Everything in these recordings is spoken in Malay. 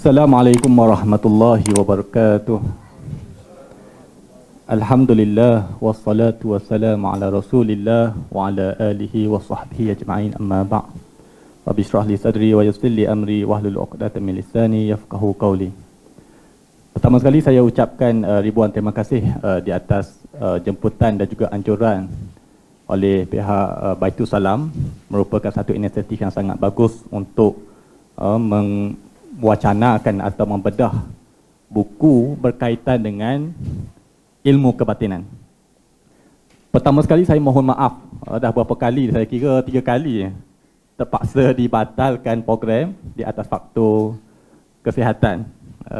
Assalamualaikum warahmatullahi wabarakatuh. Alhamdulillah wassalatu wassalamu ala Rasulillah wa ala alihi wa sahbihi ajma'in, amma ba'. Rabbi shrah li sadri wa yassir li amri wahlul 'uqdatam min lisani yafqahu qawli. Pertama sekali saya ucapkan ribuan terima kasih di atas jemputan dan juga anjuran oleh pihak Baitul Salam. Merupakan satu inisiatif yang sangat bagus untuk mewacanakan atau membedah buku berkaitan dengan ilmu kebatinan. Pertama sekali saya mohon maaf, dah berapa kali, saya kira 3 kali terpaksa dibatalkan program di atas faktor kesihatan.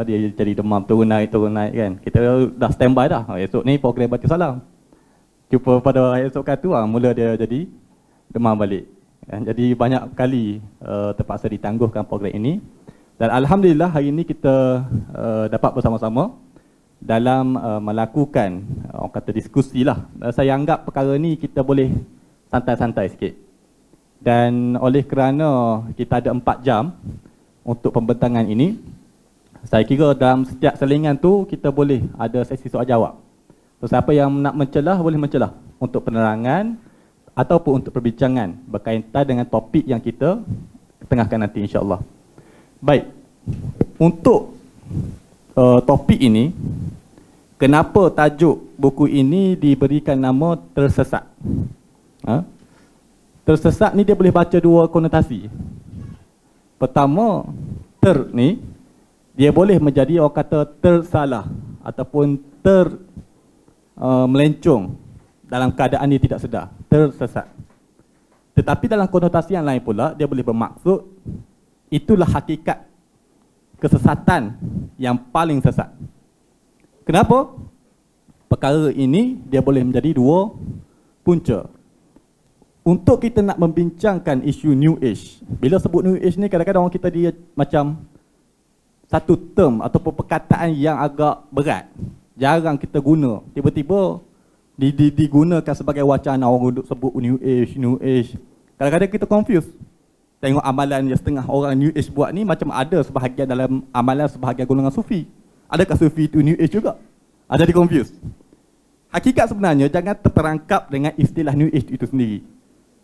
Dia jadi demam turun naik kan. Kita dah standby dah. Esok ni program Baitul Salam. Jumpa pada esok katu mula dia jadi demam balik. Jadi banyak kali terpaksa ditangguhkan program ini. Dan alhamdulillah hari ini kita dapat bersama-sama dalam melakukan orang kata diskusi lah. Saya anggap perkara ni kita boleh santai-santai sikit. Dan oleh kerana kita ada 4 jam untuk pembentangan ini, saya kira dalam setiap selingan tu kita boleh ada sesi soal jawab. So, siapa yang nak mencelah boleh mencelah untuk penerangan ataupun untuk perbincangan berkaitan dengan topik yang kita tengahkan nanti, insya-Allah. Baik, untuk topik ini, kenapa tajuk buku ini diberikan nama Tersesat? Tersesat ni dia boleh baca 2 konotasi. Pertama, ni dia boleh menjadi orang kata tersalah ataupun melencong dalam keadaan dia tidak sedar, tersesat. Tetapi dalam konotasi yang lain pula, dia boleh bermaksud itulah hakikat kesesatan yang paling sesat. Kenapa? Perkara ini dia boleh menjadi 2 punca. Untuk kita nak membincangkan isu New Age. Bila sebut New Age ni kadang-kadang orang kita dia macam satu term ataupun perkataan yang agak berat. Jarang kita guna. Tiba-tiba digunakan sebagai wacana, orang sebut New Age. Kadang-kadang kita confuse. Tengok amalan yang setengah orang New Age buat ni, macam ada sebahagian dalam amalan sebahagian golongan Sufi. Adakah Sufi itu New Age juga? Jadi confuse. Hakikat sebenarnya jangan terperangkap dengan istilah New Age itu sendiri.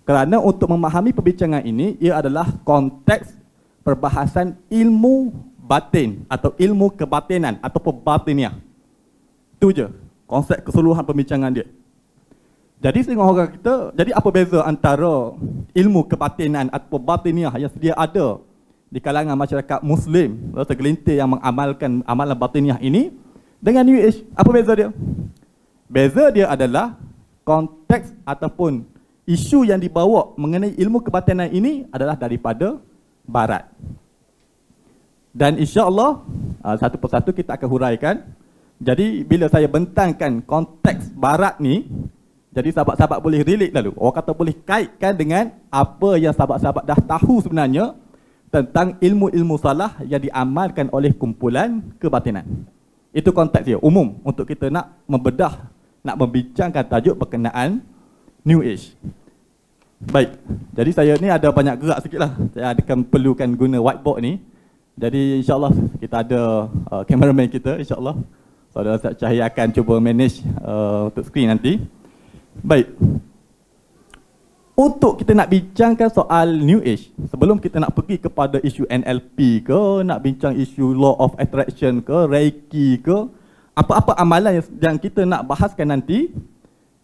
Kerana untuk memahami perbincangan ini, ia adalah konteks perbahasan ilmu batin atau ilmu kebatinan ataupun batiniah. Itu je konsep keseluruhan perbincangan dia. Jadi setengah orang kita, jadi apa beza antara ilmu kebatinan atau batiniah yang sedia ada di kalangan masyarakat Muslim, segelintir yang mengamalkan amalan batiniah ini, dengan New Age? Apa beza dia? Beza dia adalah konteks ataupun isu yang dibawa mengenai ilmu kebatinan ini adalah daripada Barat. Dan insya-Allah satu persatu kita akan huraikan. Jadi bila saya bentangkan konteks Barat ni, jadi sahabat-sahabat boleh relate lalu. Orang kata boleh kaitkan dengan apa yang sahabat-sahabat dah tahu sebenarnya tentang ilmu-ilmu salah yang diamalkan oleh kumpulan kebatinan. Itu konteks dia, umum untuk kita nak membedah, nak membincangkan tajuk berkenaan New Age. Baik, jadi saya ni ada banyak gerak sikit lah. Saya akan perlukan guna whiteboard ni. Jadi insyaAllah kita ada cameraman kita, insyaAllah. Saudara Ustaz Cahaya akan cuba manage untuk skrin nanti. Baik, untuk kita nak bincangkan soal New Age, sebelum kita nak pergi kepada isu NLP ke, nak bincang isu Law of Attraction ke, Reiki ke, apa-apa amalan yang kita nak bahaskan nanti,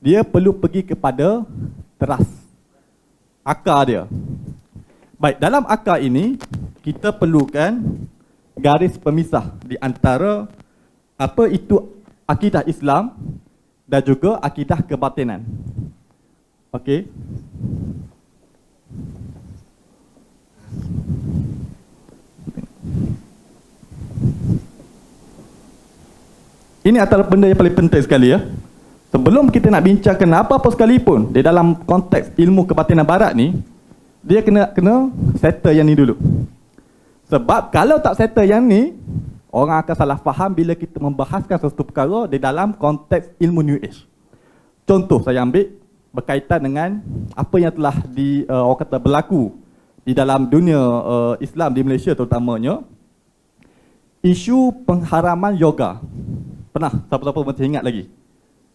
dia perlu pergi kepada teras, akar dia. Baik, dalam akar ini, kita perlukan garis pemisah di antara apa itu akidah Islam dan juga akidah kebatinan. Okey. Ini antara benda yang paling penting sekali ya. Sebelum kita nak bincangkan apa-apa sekalipun di dalam konteks ilmu kebatinan Barat ni, dia kena settle yang ni dulu. Sebab kalau tak settle yang ni, orang akan salah faham bila kita membahaskan sesuatu perkara di dalam konteks ilmu New Age. Contoh saya ambil berkaitan dengan apa yang telah berlaku di dalam dunia Islam di Malaysia terutamanya. isu pengharaman yoga. Pernah siapa-siapa masih ingat lagi?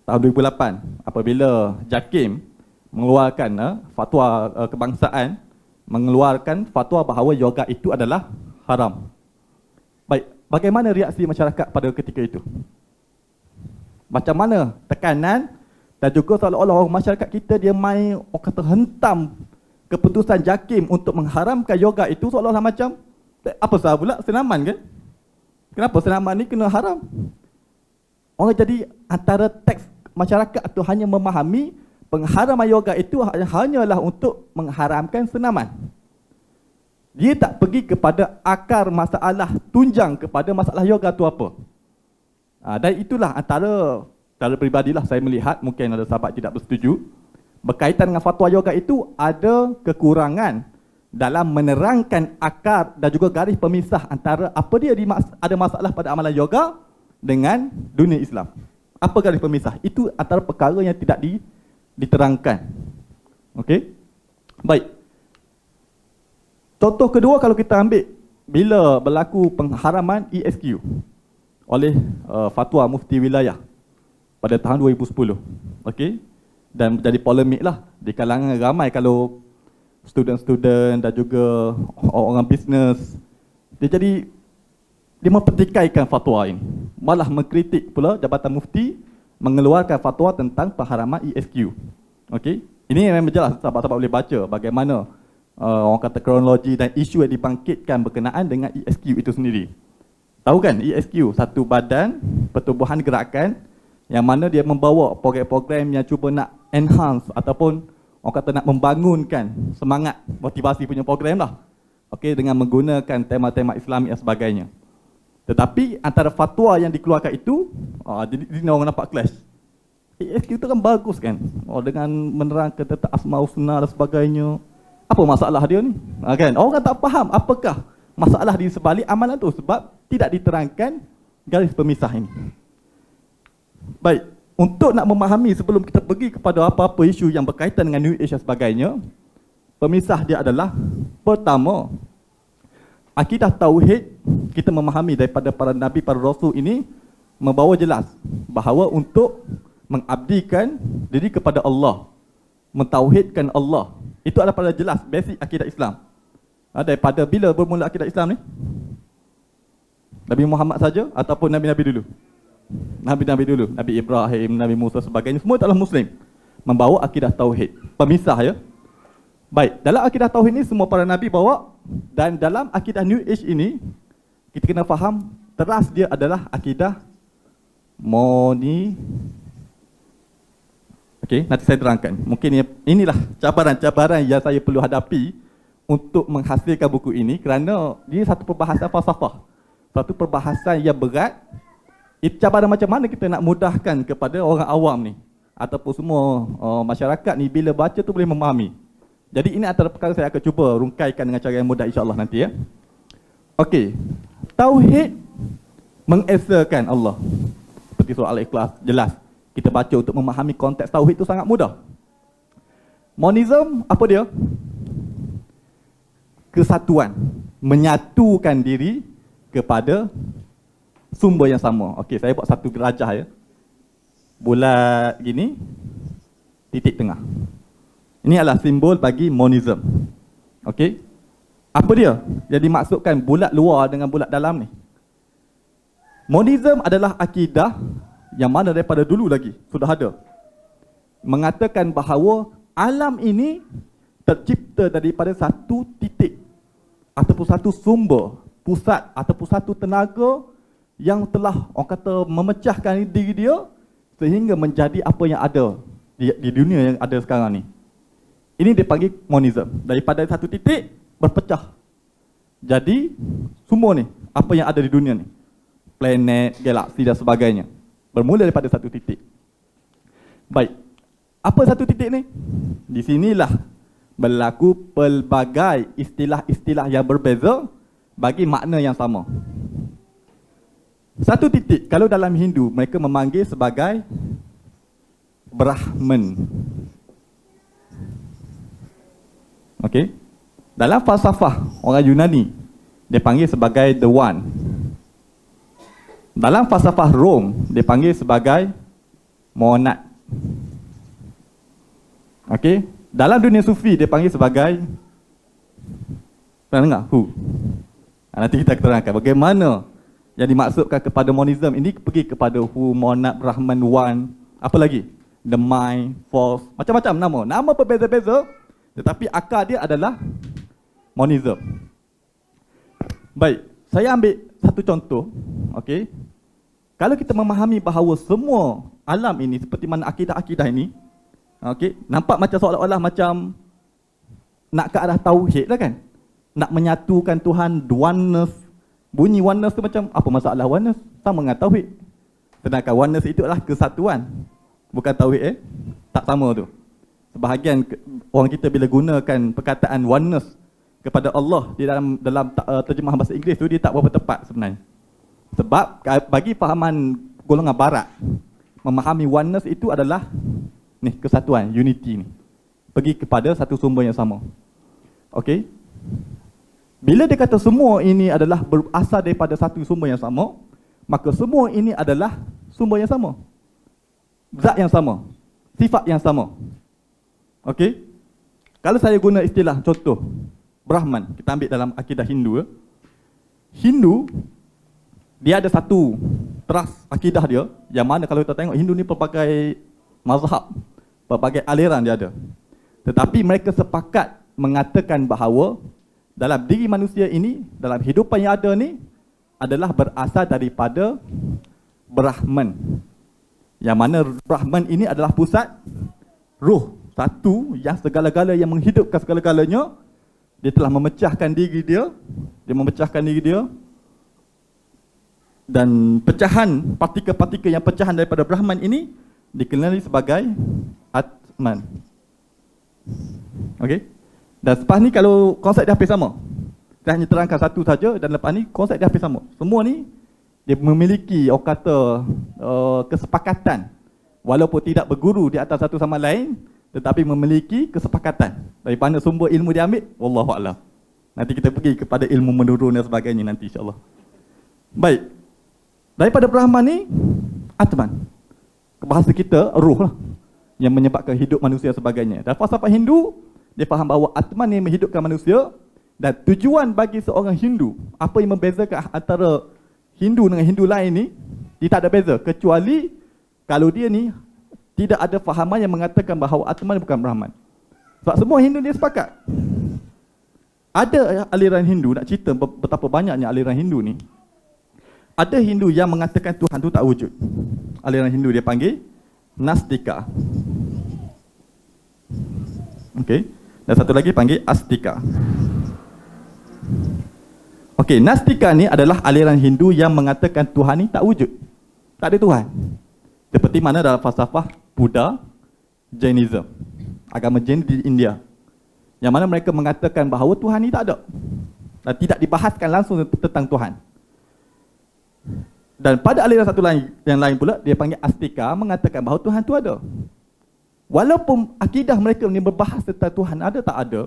Tahun 2008 apabila JAKIM mengeluarkan fatwa kebangsaan, mengeluarkan fatwa bahawa yoga itu adalah haram. Baik, bagaimana reaksi masyarakat pada ketika itu? Macam mana tekanan dan juga seolah-olah masyarakat kita dia main orang kata hentam keputusan JAKIM untuk mengharamkan yoga itu seolah-olah macam apa sahaja pula senaman kan? Kenapa senaman ni kena haram? Orang jadi antara teks masyarakat itu hanya memahami pengharaman yoga itu hanyalah untuk mengharamkan senaman. Dia tak pergi kepada akar masalah, tunjang kepada masalah yoga itu apa. Dan itulah antara peribadilah saya melihat, mungkin ada sahabat tidak bersetuju, berkaitan dengan fatwa yoga itu ada kekurangan dalam menerangkan akar dan juga garis pemisah antara apa dia ada masalah pada amalan yoga dengan dunia Islam. Apa garis pemisah? Itu antara perkara yang tidak diterangkan. Okey? Baik. Contoh kedua kalau kita ambil bila berlaku pengharaman ESQ oleh fatwa mufti wilayah pada tahun 2010. Okey? Dan menjadi polemik lah di kalangan ramai kalau student-student dan juga orang bisnes. Dia mempertikaikan fatwa ini. Malah mengkritik pula Jabatan Mufti mengeluarkan fatwa tentang pengharaman ESQ. Okey? Ini memang jelas, sahabat-sahabat boleh baca bagaimana orang kata kronologi dan isu yang dibangkitkan berkenaan dengan ESQ itu sendiri. Tahu kan ESQ, satu badan pertubuhan gerakan yang mana dia membawa program-program yang cuba nak enhance ataupun orang kata nak membangunkan semangat motivasi punya program lah. Okey, dengan menggunakan tema-tema Islami dan sebagainya. Tetapi antara fatwa yang dikeluarkan itu, jadi orang nampak clash. ESQ itu kan bagus kan, dengan menerangkan tentang asma husna dan sebagainya. Apa masalah dia ni? Kan? Orang tak faham apakah masalah di sebalik amalan tu sebab tidak diterangkan garis pemisah ini. Baik, untuk nak memahami sebelum kita pergi kepada apa-apa isu yang berkaitan dengan New Age dan sebagainya, pemisah dia adalah pertama, akidah tauhid kita memahami daripada para nabi, para rasul ini membawa jelas bahawa untuk mengabdikan diri kepada Allah, mentauhidkan Allah, itu adalah pada jelas basic akidah Islam. Daripada bila bermula akidah Islam ni? Nabi Muhammad saja ataupun nabi-nabi dulu? Nabi-nabi dulu, Nabi Ibrahim, Nabi Musa sebagainya, semua adalah Muslim membawa akidah tauhid. Pemisah ya. Baik, dalam akidah tauhid ini semua para nabi bawa, dan dalam akidah New Age ini kita kena faham teras dia adalah akidah Okey, nanti saya terangkan. Mungkin inilah cabaran-cabaran yang saya perlu hadapi untuk menghasilkan buku ini kerana ini satu perbahasan falsafah. Satu perbahasan yang berat. Itu cabaran macam mana kita nak mudahkan kepada orang awam ni ataupun semua masyarakat ni bila baca tu boleh memahami. Jadi ini antara perkara saya akan cuba rungkaikan dengan cara yang mudah insya-Allah nanti ya. Okey. Tauhid mengesakan Allah. Seperti surah Al-Ikhlas jelas. Kita baca untuk memahami konteks tauhid itu sangat mudah. Monism apa dia? Kesatuan, menyatukan diri kepada sumber yang sama. Okey, saya buat satu rajah ya. Bulat gini, titik tengah. Ini adalah simbol bagi monism. Okey. Apa dia? Jadi maksudkan bulat luar dengan bulat dalam ni. Monism adalah akidah yang mana daripada dulu lagi sudah ada. Mengatakan bahawa alam ini tercipta daripada satu titik ataupun satu sumber, pusat ataupun satu tenaga yang telah orang kata memecahkan diri dia sehingga menjadi apa yang ada di dunia yang ada sekarang ni. Ini dipanggil monism. Daripada satu titik berpecah. Jadi semua ni apa yang ada di dunia ni, planet, galaksi dan sebagainya, bermula daripada satu titik. Baik. Apa satu titik ni? Di sinilah berlaku pelbagai istilah-istilah yang berbeza bagi makna yang sama. Satu titik, kalau dalam Hindu mereka memanggil sebagai Brahman. Okey. Dalam falsafah orang Yunani dia panggil sebagai the one. Dalam falsafah Rom, dia panggil sebagai monad. Okey, dalam dunia sufi dia panggil sebagai, pernah dengar? Nanti kita terangkan bagaimana yang dimaksudkan kepada monism ini, pergi kepada monad, Brahman, one, apa lagi? The mind, false, macam-macam nama berbeza-beza, tetapi akar dia adalah monism. Baik, saya ambil satu contoh. Okey, kalau kita memahami bahawa semua alam ini seperti mana akidah-akidah ini, okey, nampak macam seolah-olah macam nak ke arah tauhid lah kan, nak menyatukan Tuhan, oneness. Bunyi oneness tu macam apa masalah oneness? Sama dengan tauhid. Sedangkan oneness itu adalah kesatuan, bukan tauhid. Tak sama tu. Sebahagian orang kita bila gunakan perkataan oneness kepada Allah di dalam terjemahan bahasa Inggeris tu, dia tak berapa tepat sebenarnya. Sebab bagi fahaman golongan barat, memahami oneness itu adalah ni, kesatuan, unity ni. Pergi kepada satu sumber yang sama. Okey. Bila dia kata semua ini adalah berasal daripada satu sumber yang sama, maka semua ini adalah sumber yang sama, zat yang sama, sifat yang sama. Okey. Kalau saya guna istilah contoh Brahman, kita ambil dalam akidah Hindu. Hindu, dia ada satu teras akidah dia, yang mana kalau kita tengok Hindu ni pelbagai mazhab, pelbagai aliran dia ada. Tetapi mereka sepakat mengatakan bahawa dalam diri manusia ini, dalam hidupan yang ada ni, adalah berasal daripada Brahman. Yang mana Brahman ini adalah pusat ruh, satu yang segala-gala yang menghidupkan segala-galanya. Dia telah memecahkan diri dia, dan pecahan, partikel-partikel yang pecahan daripada Brahman ini dikenali sebagai Atman. Okey. Dan lepas ni kalau konsep dia hampir sama. Saya hanya terangkan satu saja, dan lepas ni konsep dia hampir sama. Semua ni dia memiliki, orang kata, kesepakatan. Walaupun tidak berguru di atas satu sama lain, tetapi memiliki kesepakatan. Dari mana sumber ilmu dia ambil? Wallahualam. Nanti kita pergi kepada ilmu menurun dan sebagainya nanti, insyaAllah. Baik. Daripada Brahman ni, Atman. Bahasa kita, ruh lah, yang menyebabkan hidup manusia dan sebagainya. Dan falsafah Hindu, dia faham bahawa Atman yang menghidupkan manusia, dan tujuan bagi seorang Hindu, apa yang membezakan antara Hindu dengan Hindu lain ni, dia tak ada beza, kecuali kalau dia ni tidak ada fahaman yang mengatakan bahawa Atman bukan Brahman. Sebab semua Hindu dia sepakat. Ada aliran Hindu, nak cerita betapa banyaknya aliran Hindu ni. Ada Hindu yang mengatakan Tuhan tu tak wujud. Aliran Hindu dia panggil Nastika. Okey. Dan satu lagi panggil Astika. Okey, Nastika ni adalah aliran Hindu yang mengatakan Tuhan ni tak wujud. Tak ada Tuhan. Seperti mana dalam falsafah Buddha, Jainism, agama Jain di India. Yang mana mereka mengatakan bahawa Tuhan ni tak ada. Dan tidak dibahaskan langsung tentang Tuhan. Dan pada aliran satu lain, yang lain pula, dia panggil Astika, mengatakan bahawa Tuhan tu ada. Walaupun akidah mereka ni berbahas tentang Tuhan ada tak ada,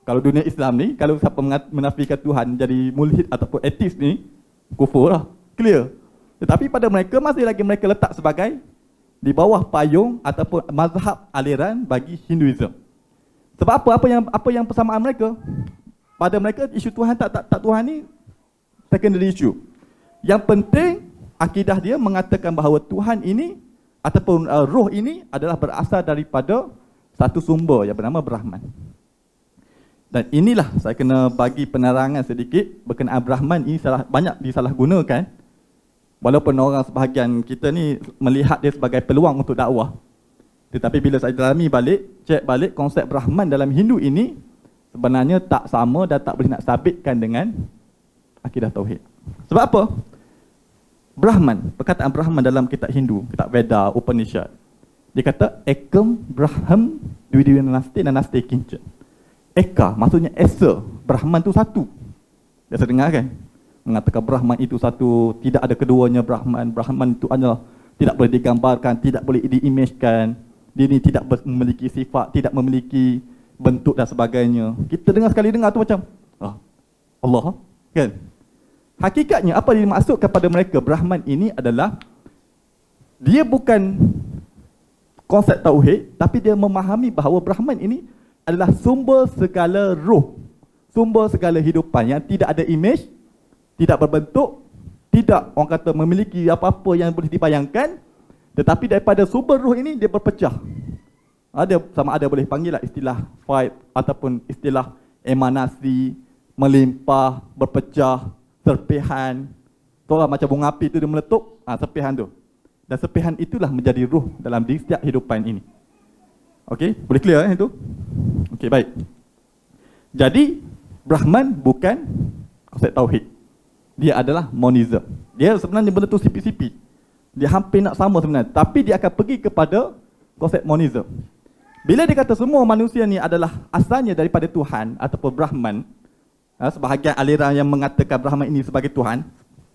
kalau dunia Islam ni, kalau siapa menafikan Tuhan jadi mulhid ataupun ateis ni, kufur lah, clear. Tetapi pada mereka, masih lagi mereka letak sebagai di bawah payung ataupun mazhab aliran bagi Hinduism. Sebab apa yang persamaan mereka? Pada mereka, isu Tuhan tak Tuhan ni secondary issue. Yang penting, akidah dia mengatakan bahawa Tuhan ini ataupun roh ini adalah berasal daripada satu sumber yang bernama Brahman. Dan inilah saya kena bagi penerangan sedikit berkenaan Brahman ini banyak disalahgunakan. Walaupun orang sebahagian kita ni melihat dia sebagai peluang untuk dakwah. Tetapi bila saya dalami balik, cek balik konsep Brahman dalam Hindu ini sebenarnya tak sama dan tak boleh nak sabitkan dengan akidah Tauhid. Sebab apa? Brahman, perkataan Brahman dalam kitab Hindu, kitab Veda, Upanishad, dia kata Ekam Braham Dvidivyanasti Nanaste Kinca. Eka maksudnya esa, Brahman tu satu. Biasa dengar kan? Mengatakan Brahman itu satu, tidak ada keduanya Brahman. Brahman itu adalah tidak boleh digambarkan, tidak boleh diimagekan. Dia ni tidak memiliki sifat, tidak memiliki bentuk dan sebagainya. Kita dengar sekali dengar tu macam Allah, kan? Hakikatnya apa yang dimaksudkan pada mereka Brahman ini adalah dia bukan konsep tauhid, tapi dia memahami bahawa Brahman ini adalah sumber segala roh, sumber segala hidupan yang tidak ada image, tidak berbentuk, tidak orang kata memiliki apa-apa yang boleh dibayangkan, tetapi daripada sumber roh ini dia berpecah. Ada sama ada boleh panggil lah istilah fight ataupun istilah emanasi, melimpah, berpecah, serpihan. Itulah macam bunga api tu dia meletup, serpihan tu. Dan serpihan itulah menjadi ruh dalam diri setiap hidupan ini. Okey, boleh clear itu? Okey, baik. Jadi Brahman bukan konsep tauhid. Dia adalah monism. Dia sebenarnya benda tu sipit-sipit. Dia hampir nak sama sebenarnya, tapi dia akan pergi kepada konsep monism. Bila dia kata semua manusia ni adalah asalnya daripada Tuhan ataupun Brahman, sebahagian aliran yang mengatakan Brahman ini sebagai Tuhan,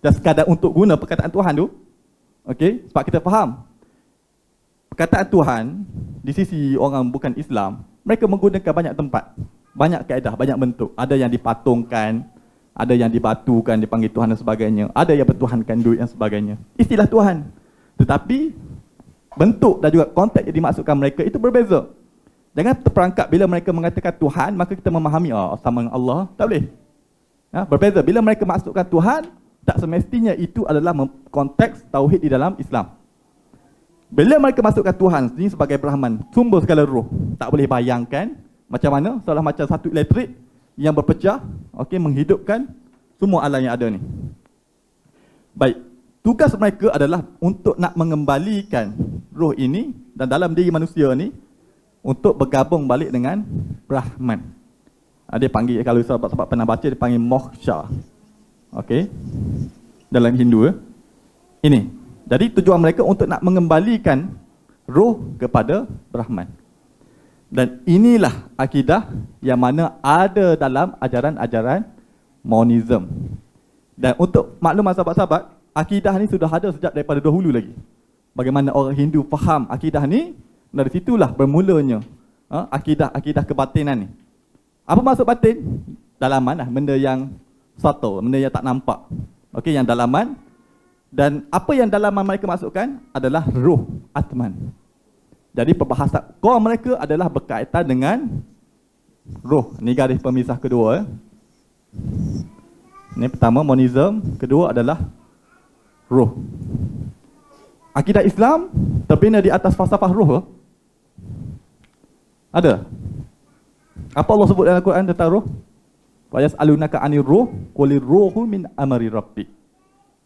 dan sekadar untuk guna perkataan Tuhan tu, okey, sebab kita faham perkataan Tuhan di sisi orang bukan Islam, mereka menggunakan banyak tempat, banyak kaedah, banyak bentuk. Ada yang dipatungkan, ada yang dibatukan, dipanggil Tuhan dan sebagainya, ada yang bertuhankan duit dan sebagainya. Istilah Tuhan. Tetapi bentuk dan juga konteks yang dimaksudkan mereka itu berbeza. Jangan terperangkap bila mereka mengatakan Tuhan, maka kita memahami sama dengan Allah. Tak boleh. Berbeza. Bila mereka maksudkan Tuhan, tak semestinya itu adalah konteks tauhid di dalam Islam. Bila mereka masukkan Tuhan ini sebagai Brahman, sumber segala roh, tak boleh bayangkan macam mana, seolah macam satu elektrik yang berpecah, okey, menghidupkan semua alam yang ada ni. Baik, tugas mereka adalah untuk nak mengembalikan roh ini dan dalam diri manusia ni untuk bergabung balik dengan Brahman. Dia panggil, kalau sahabat-sahabat pernah baca, dia panggil moksha. Okey, dalam Hindu ini. Jadi tujuan mereka untuk nak mengembalikan roh kepada Brahman. Dan inilah akidah yang mana ada dalam ajaran-ajaran monism. Dan untuk makluman sahabat-sahabat, akidah ni sudah ada sejak daripada dahulu lagi. Bagaimana orang Hindu faham akidah ni, dari situlah bermulanya akidah kebatinan ni. Apa maksud batin? Dalaman lah, benda yang subtle, benda yang tak nampak. Okey, yang dalaman. Dan apa yang dalaman mereka masukkan adalah ruh, atman. Jadi perbahasan core mereka adalah berkaitan dengan ruh. Ini garis pemisah kedua. Ini pertama monism, kedua adalah ruh. Akidah Islam terbina di atas falsafah ruh. Ada? Apa Allah sebut dalam Al-Quran tentang ruh? Wa yas'alunaka 'anir ruh qulir ruhu min amri rabbik.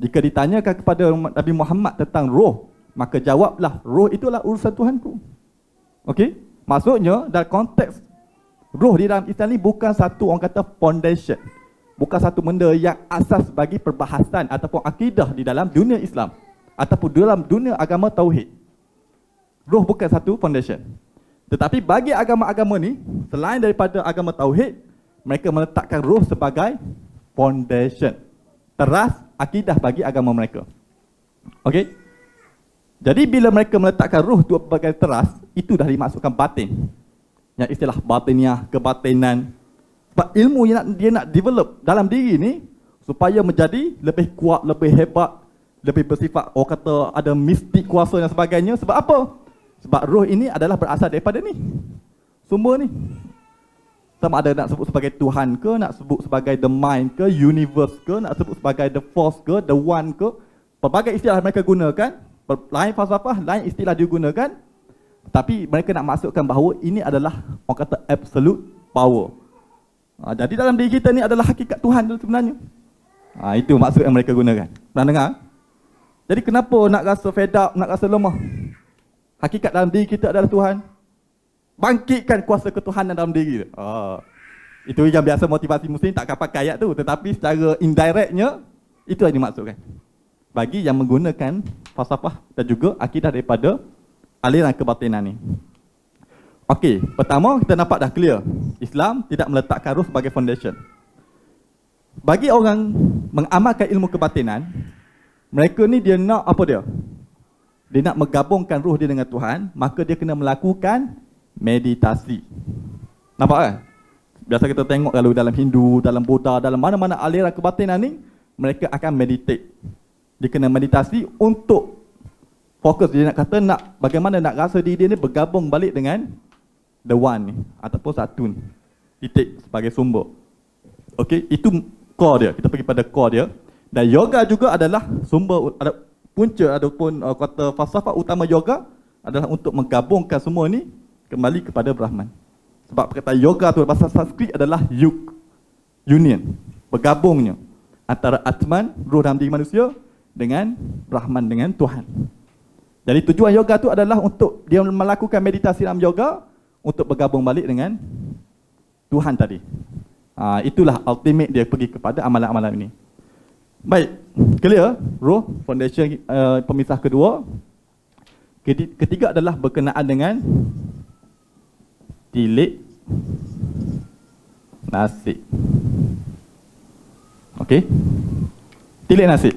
Jika ditanyakan kepada Nabi Muhammad tentang roh, maka jawablah, roh itulah urusan Tuhanku. Okey? Maksudnya dalam konteks roh di dalam Islam ni bukan satu orang kata foundation. Bukan satu benda yang asas bagi perbahasan ataupun akidah di dalam dunia Islam ataupun dalam dunia agama tauhid. Roh bukan satu foundation. Tetapi bagi agama-agama ni, selain daripada agama tauhid, mereka meletakkan roh sebagai foundation, teras akidah bagi agama mereka. Okey? Jadi bila mereka meletakkan roh itu sebagai teras, itu dah dimaksudkan batin. Yang istilah batiniah, kebatinan. Sebab ilmu yang dia nak develop dalam diri ni supaya menjadi lebih kuat, lebih hebat, lebih bersifat orang kata ada mistik kuasa dan sebagainya. Sebab apa? Sebab roh ini adalah berasal daripada ni. Sumber ni. Sama ada nak sebut sebagai Tuhan ke, nak sebut sebagai the mind ke, universe ke, nak sebut sebagai the force ke, the one ke. Pelbagai istilah mereka gunakan, lain falsafah, lain istilah digunakan. Tapi mereka nak masukkan bahawa ini adalah orang kata absolute power. Jadi dalam diri kita ni adalah hakikat Tuhan tu sebenarnya. Itu maksud yang mereka gunakan. Pernah dengar? Jadi kenapa nak rasa fed up, nak rasa lemah? Hakikat dalam diri kita adalah Tuhan. Bangkitkan kuasa ketuhanan dalam diri. Itu yang biasa motivasi muslim tak akan pakai ayat tu. Tetapi secara indirectnya, itu yang dimaksudkan. Bagi yang menggunakan falsafah dan juga akidah daripada aliran kebatinan ni. Okey, pertama kita nampak dah clear. Islam tidak meletakkan roh sebagai foundation. Bagi orang mengamalkan ilmu kebatinan, mereka ni dia nak apa dia? Dia nak menggabungkan roh dia dengan Tuhan, maka dia kena melakukan meditasi. Nampak kan? Biasa kita tengok kalau dalam Hindu, dalam Buddha, dalam mana-mana aliran kebatinan ni, mereka akan meditate. Dia kena meditasi untuk fokus. Dia nak kata bagaimana nak rasa diri dia ni bergabung balik dengan the one ni, ataupun satu ni, titik sebagai sumber. Okey, itu core dia. Kita pergi pada core dia. Dan yoga juga adalah sumber, ada punca ataupun kata falsafah utama yoga adalah untuk menggabungkan semua ni kembali kepada Brahman. Sebab perkataan yoga tu bahasa Sanskrit adalah yug, union, bergabungnya antara Atman, roh dalam diri manusia, dengan Brahman, dengan Tuhan. Jadi tujuan yoga tu adalah untuk dia melakukan meditasi dalam yoga untuk bergabung balik dengan Tuhan tadi. Itulah ultimate dia pergi kepada amalan-amalan ini. Baik, clear? Roh, foundation, pemisah kedua. Ketiga adalah berkenaan dengan tilik nasib. Okey? Tilik nasib.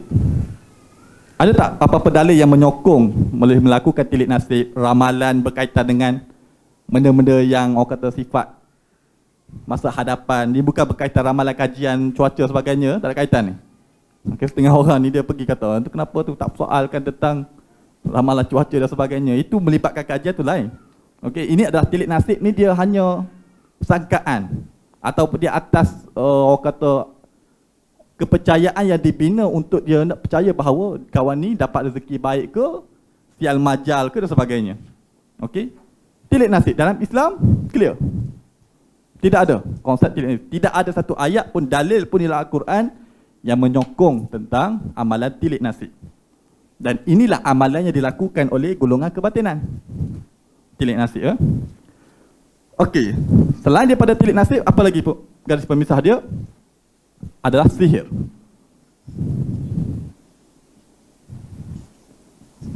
Ada tak apa-apa dalil yang menyokong boleh melakukan tilik nasib, ramalan berkaitan dengan benda-benda yang orang kata sifat masa hadapan? Dia bukan berkaitan ramalan kajian cuaca sebagainya, tak ada kaitan ni. Okay, setengah orang ni dia pergi kata, tu kenapa tu tak soalkan tentang ramalan cuaca dan sebagainya. Itu melibatkan kajian tu lain. Okey, ini adalah tilik nasib ni dia hanya sangkaan ataupun dia atas orang kata kepercayaan yang dibina untuk dia nak percaya bahawa kawan ni dapat rezeki baik ke, sial majal ke dan sebagainya. Okey. Tilik nasib dalam Islam clear. Tidak ada konsep tilik nasib. Tidak ada satu ayat pun, dalil pun dalam Al-Quran yang menyokong tentang amalan tilik nasib. Dan inilah amalan yang dilakukan oleh golongan kebatinan. Tilik nasib ya. Okey. Selain daripada tilik nasib, apa lagi pun garis pemisah dia adalah sihir.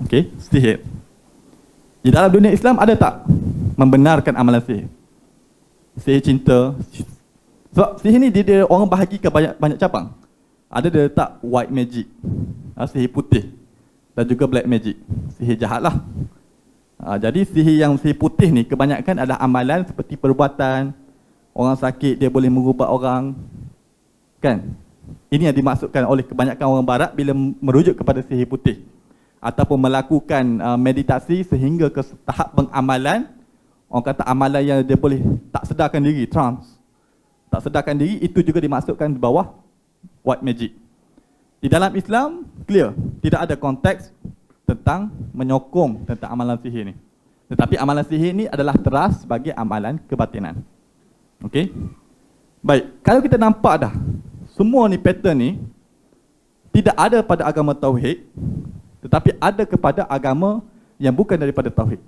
Okey, sihir. Di dalam dunia Islam ada tak membenarkan amalan sihir? Sihir cinta. Sebab sihir ni dia orang bahagikan banyak cabang. Ada dia letak white magic, sihir putih, dan juga black magic, sihir jahat lah. Jadi sihir putih ni kebanyakan adalah amalan seperti perubatan. Orang sakit dia boleh mengubat orang, kan? Ini yang dimaksudkan oleh kebanyakan orang barat bila merujuk kepada sihir putih. Ataupun melakukan meditasi sehingga ke tahap pengamalan. Orang kata amalan yang dia boleh tak sedarkan diri, trance. Tak sedarkan diri, itu juga dimaksudkan di bawah white magic. Di dalam Islam, clear, tidak ada konteks tentang menyokong tentang amalan sihir ni. Tetapi amalan sihir ni adalah teras sebagai amalan kebatinan. Okey? Baik, kalau kita nampak dah, semua ni pattern ni tidak ada pada agama Tauhid, tetapi ada kepada agama yang bukan daripada Tauhid.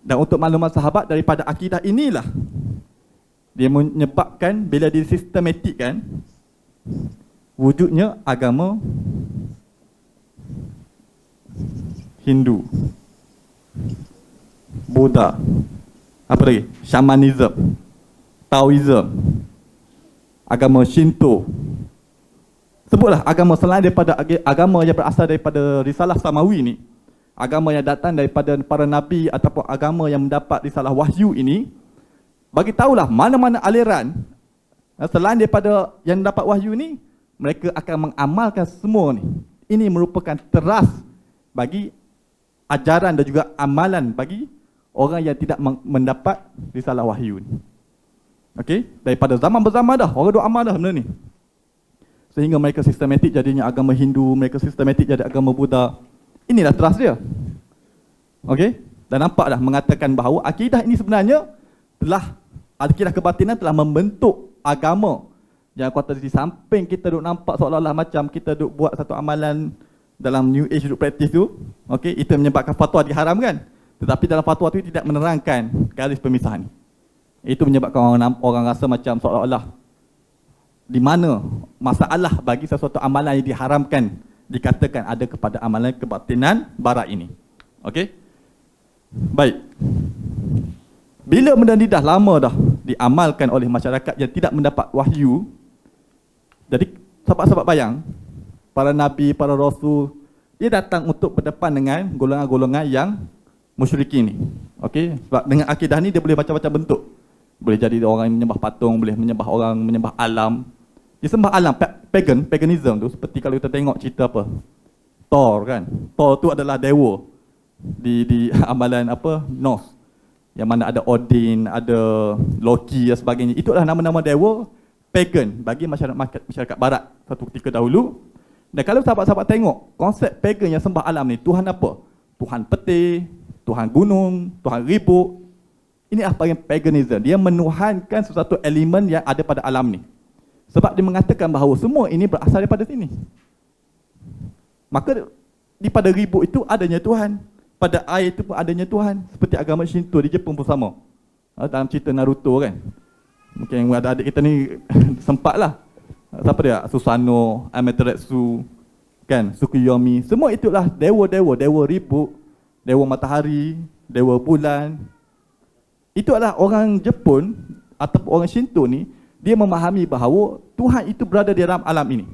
Dan untuk maklumat sahabat, daripada akidah inilah dia menyebabkan bila disistematikkan wujudnya agama Hindu, Buddha, apa lagi? Shamanism, Taoism, agama Shinto. Sebutlah agama selain daripada agama yang berasal daripada risalah samawi ni, agama yang datang daripada para nabi ataupun agama yang mendapat risalah wahyu ini, bagi tahulah mana-mana aliran selain daripada yang dapat wahyu ni, mereka akan mengamalkan semua ni. Ini merupakan teras bagi ajaran dan juga amalan bagi orang yang tidak mendapat risalah wahyu ni. Okey, daripada zaman berzama dah orang duk amal dah benda ni. Sehingga mereka sistematik jadinya agama Hindu, mereka sistematik jadi agama Buddha. Inilah teras dia. Okey, dan nampak dah mengatakan bahawa akidah ini sebenarnya akidah kebatinan telah membentuk agama. Yang kata di samping kita duk nampak seolah-olah macam kita duk buat satu amalan dalam New Age duk praktis tu, okey, itu menyebabkan fatwa diharamkan. Tetapi dalam fatwa itu tidak menerangkan garis pemisahan. Itu menyebabkan orang rasa macam seolah-olah di mana masalah bagi sesuatu amalan yang diharamkan dikatakan ada kepada amalan kebatinan barat ini. Okey? Baik. Bila benda ni dah lama dah diamalkan oleh masyarakat yang tidak mendapat wahyu, jadi sahabat-sahabat bayang, para nabi, para rasul, dia datang untuk berdepan dengan golongan-golongan yang musyrikin ni. Okey? Sebab dengan akidah ni dia boleh macam-macam bentuk. Boleh jadi orang yang menyembah patung, boleh menyembah orang, menyembah alam. Dia sembah alam, paganism tu, seperti kalau kita tengok cerita apa, Thor kan. Thor tu adalah dewa di amalan apa, Norse. Yang mana ada Odin, ada Loki dan sebagainya. Itu adalah nama-nama dewa pagan bagi masyarakat barat satu ketika dahulu. Dan kalau sahabat-sahabat tengok konsep pagan yang sembah alam ni, Tuhan apa? Tuhan peti, Tuhan gunung, Tuhan ribut. Ini apa yang paganism. Dia menuhankan sesuatu elemen yang ada pada alam ni. Sebab dia mengatakan bahawa semua ini berasal daripada sini. Maka di pada ribut itu adanya Tuhan. Pada air itu pun adanya Tuhan. Seperti agama Shinto di Jepun pun sama. Dalam cerita Naruto kan. Mungkin adik-adik kita ni sempatlah. Siapa dia? Susanoo, Amaterasu, kan? Tsukuyomi. Semua itulah dewa-dewa. Dewa ribut, dewa matahari, dewa bulan. Itu adalah orang Jepun ataupun orang Shinto ni, dia memahami bahawa Tuhan itu berada di dalam alam ini.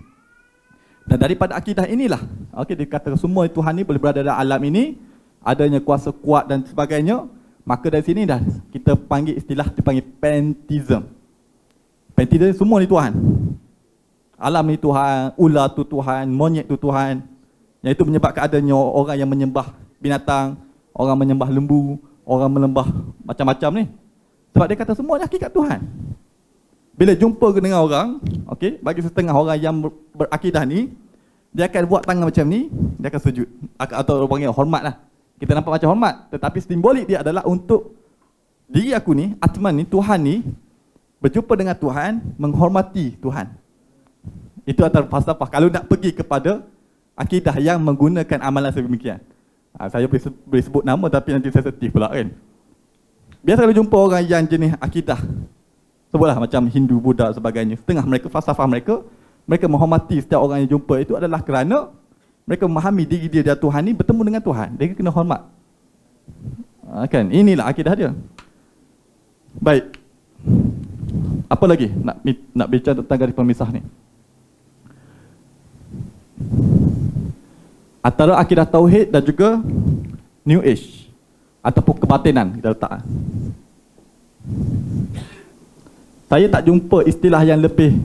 Dan daripada akidah inilah, okey, dia kata semua Tuhan ni boleh berada dalam alam ini, adanya kuasa kuat dan sebagainya. Maka dari sini dah kita panggil istilah, dipanggil pantheism. Pantheism semua ni Tuhan. Alam ni Tuhan, ular tu Tuhan, monyet tu Tuhan. Yang itu menyebabkan adanya orang yang menyembah binatang, orang menyembah lembu, orang menyembah macam-macam ni. Sebab dia kata semua ni hakikat Tuhan. Bila jumpa dengan orang, okey, bagi setengah orang yang berakidah ni, dia akan buat tangan macam ni, dia akan sujud. Atau orang panggil hormat lah. Kita nampak macam hormat, tetapi simbolik dia adalah untuk diri aku ni, Atman ni, Tuhan ni, berjumpa dengan Tuhan, menghormati Tuhan. Itu antara falsafah. Kalau nak pergi kepada akidah yang menggunakan amalan sedemikian. Saya boleh sebut nama tapi nanti sensitif pula kan. Biasa kalau jumpa orang yang jenis akidah, sebutlah macam Hindu, Buddha sebagainya, setengah mereka, falsafah mereka, mereka menghormati setiap orang yang jumpa itu adalah kerana mereka memahami diri dia dan Tuhan ni bertemu dengan Tuhan. Dia kena hormat. Kan? Inilah akidah dia. Baik. Apa lagi nak bincang tentang garis pemisah ni? Antara akidah tauhid dan juga New Age ataupun kebatinan kita letak. Saya tak jumpa istilah yang lebih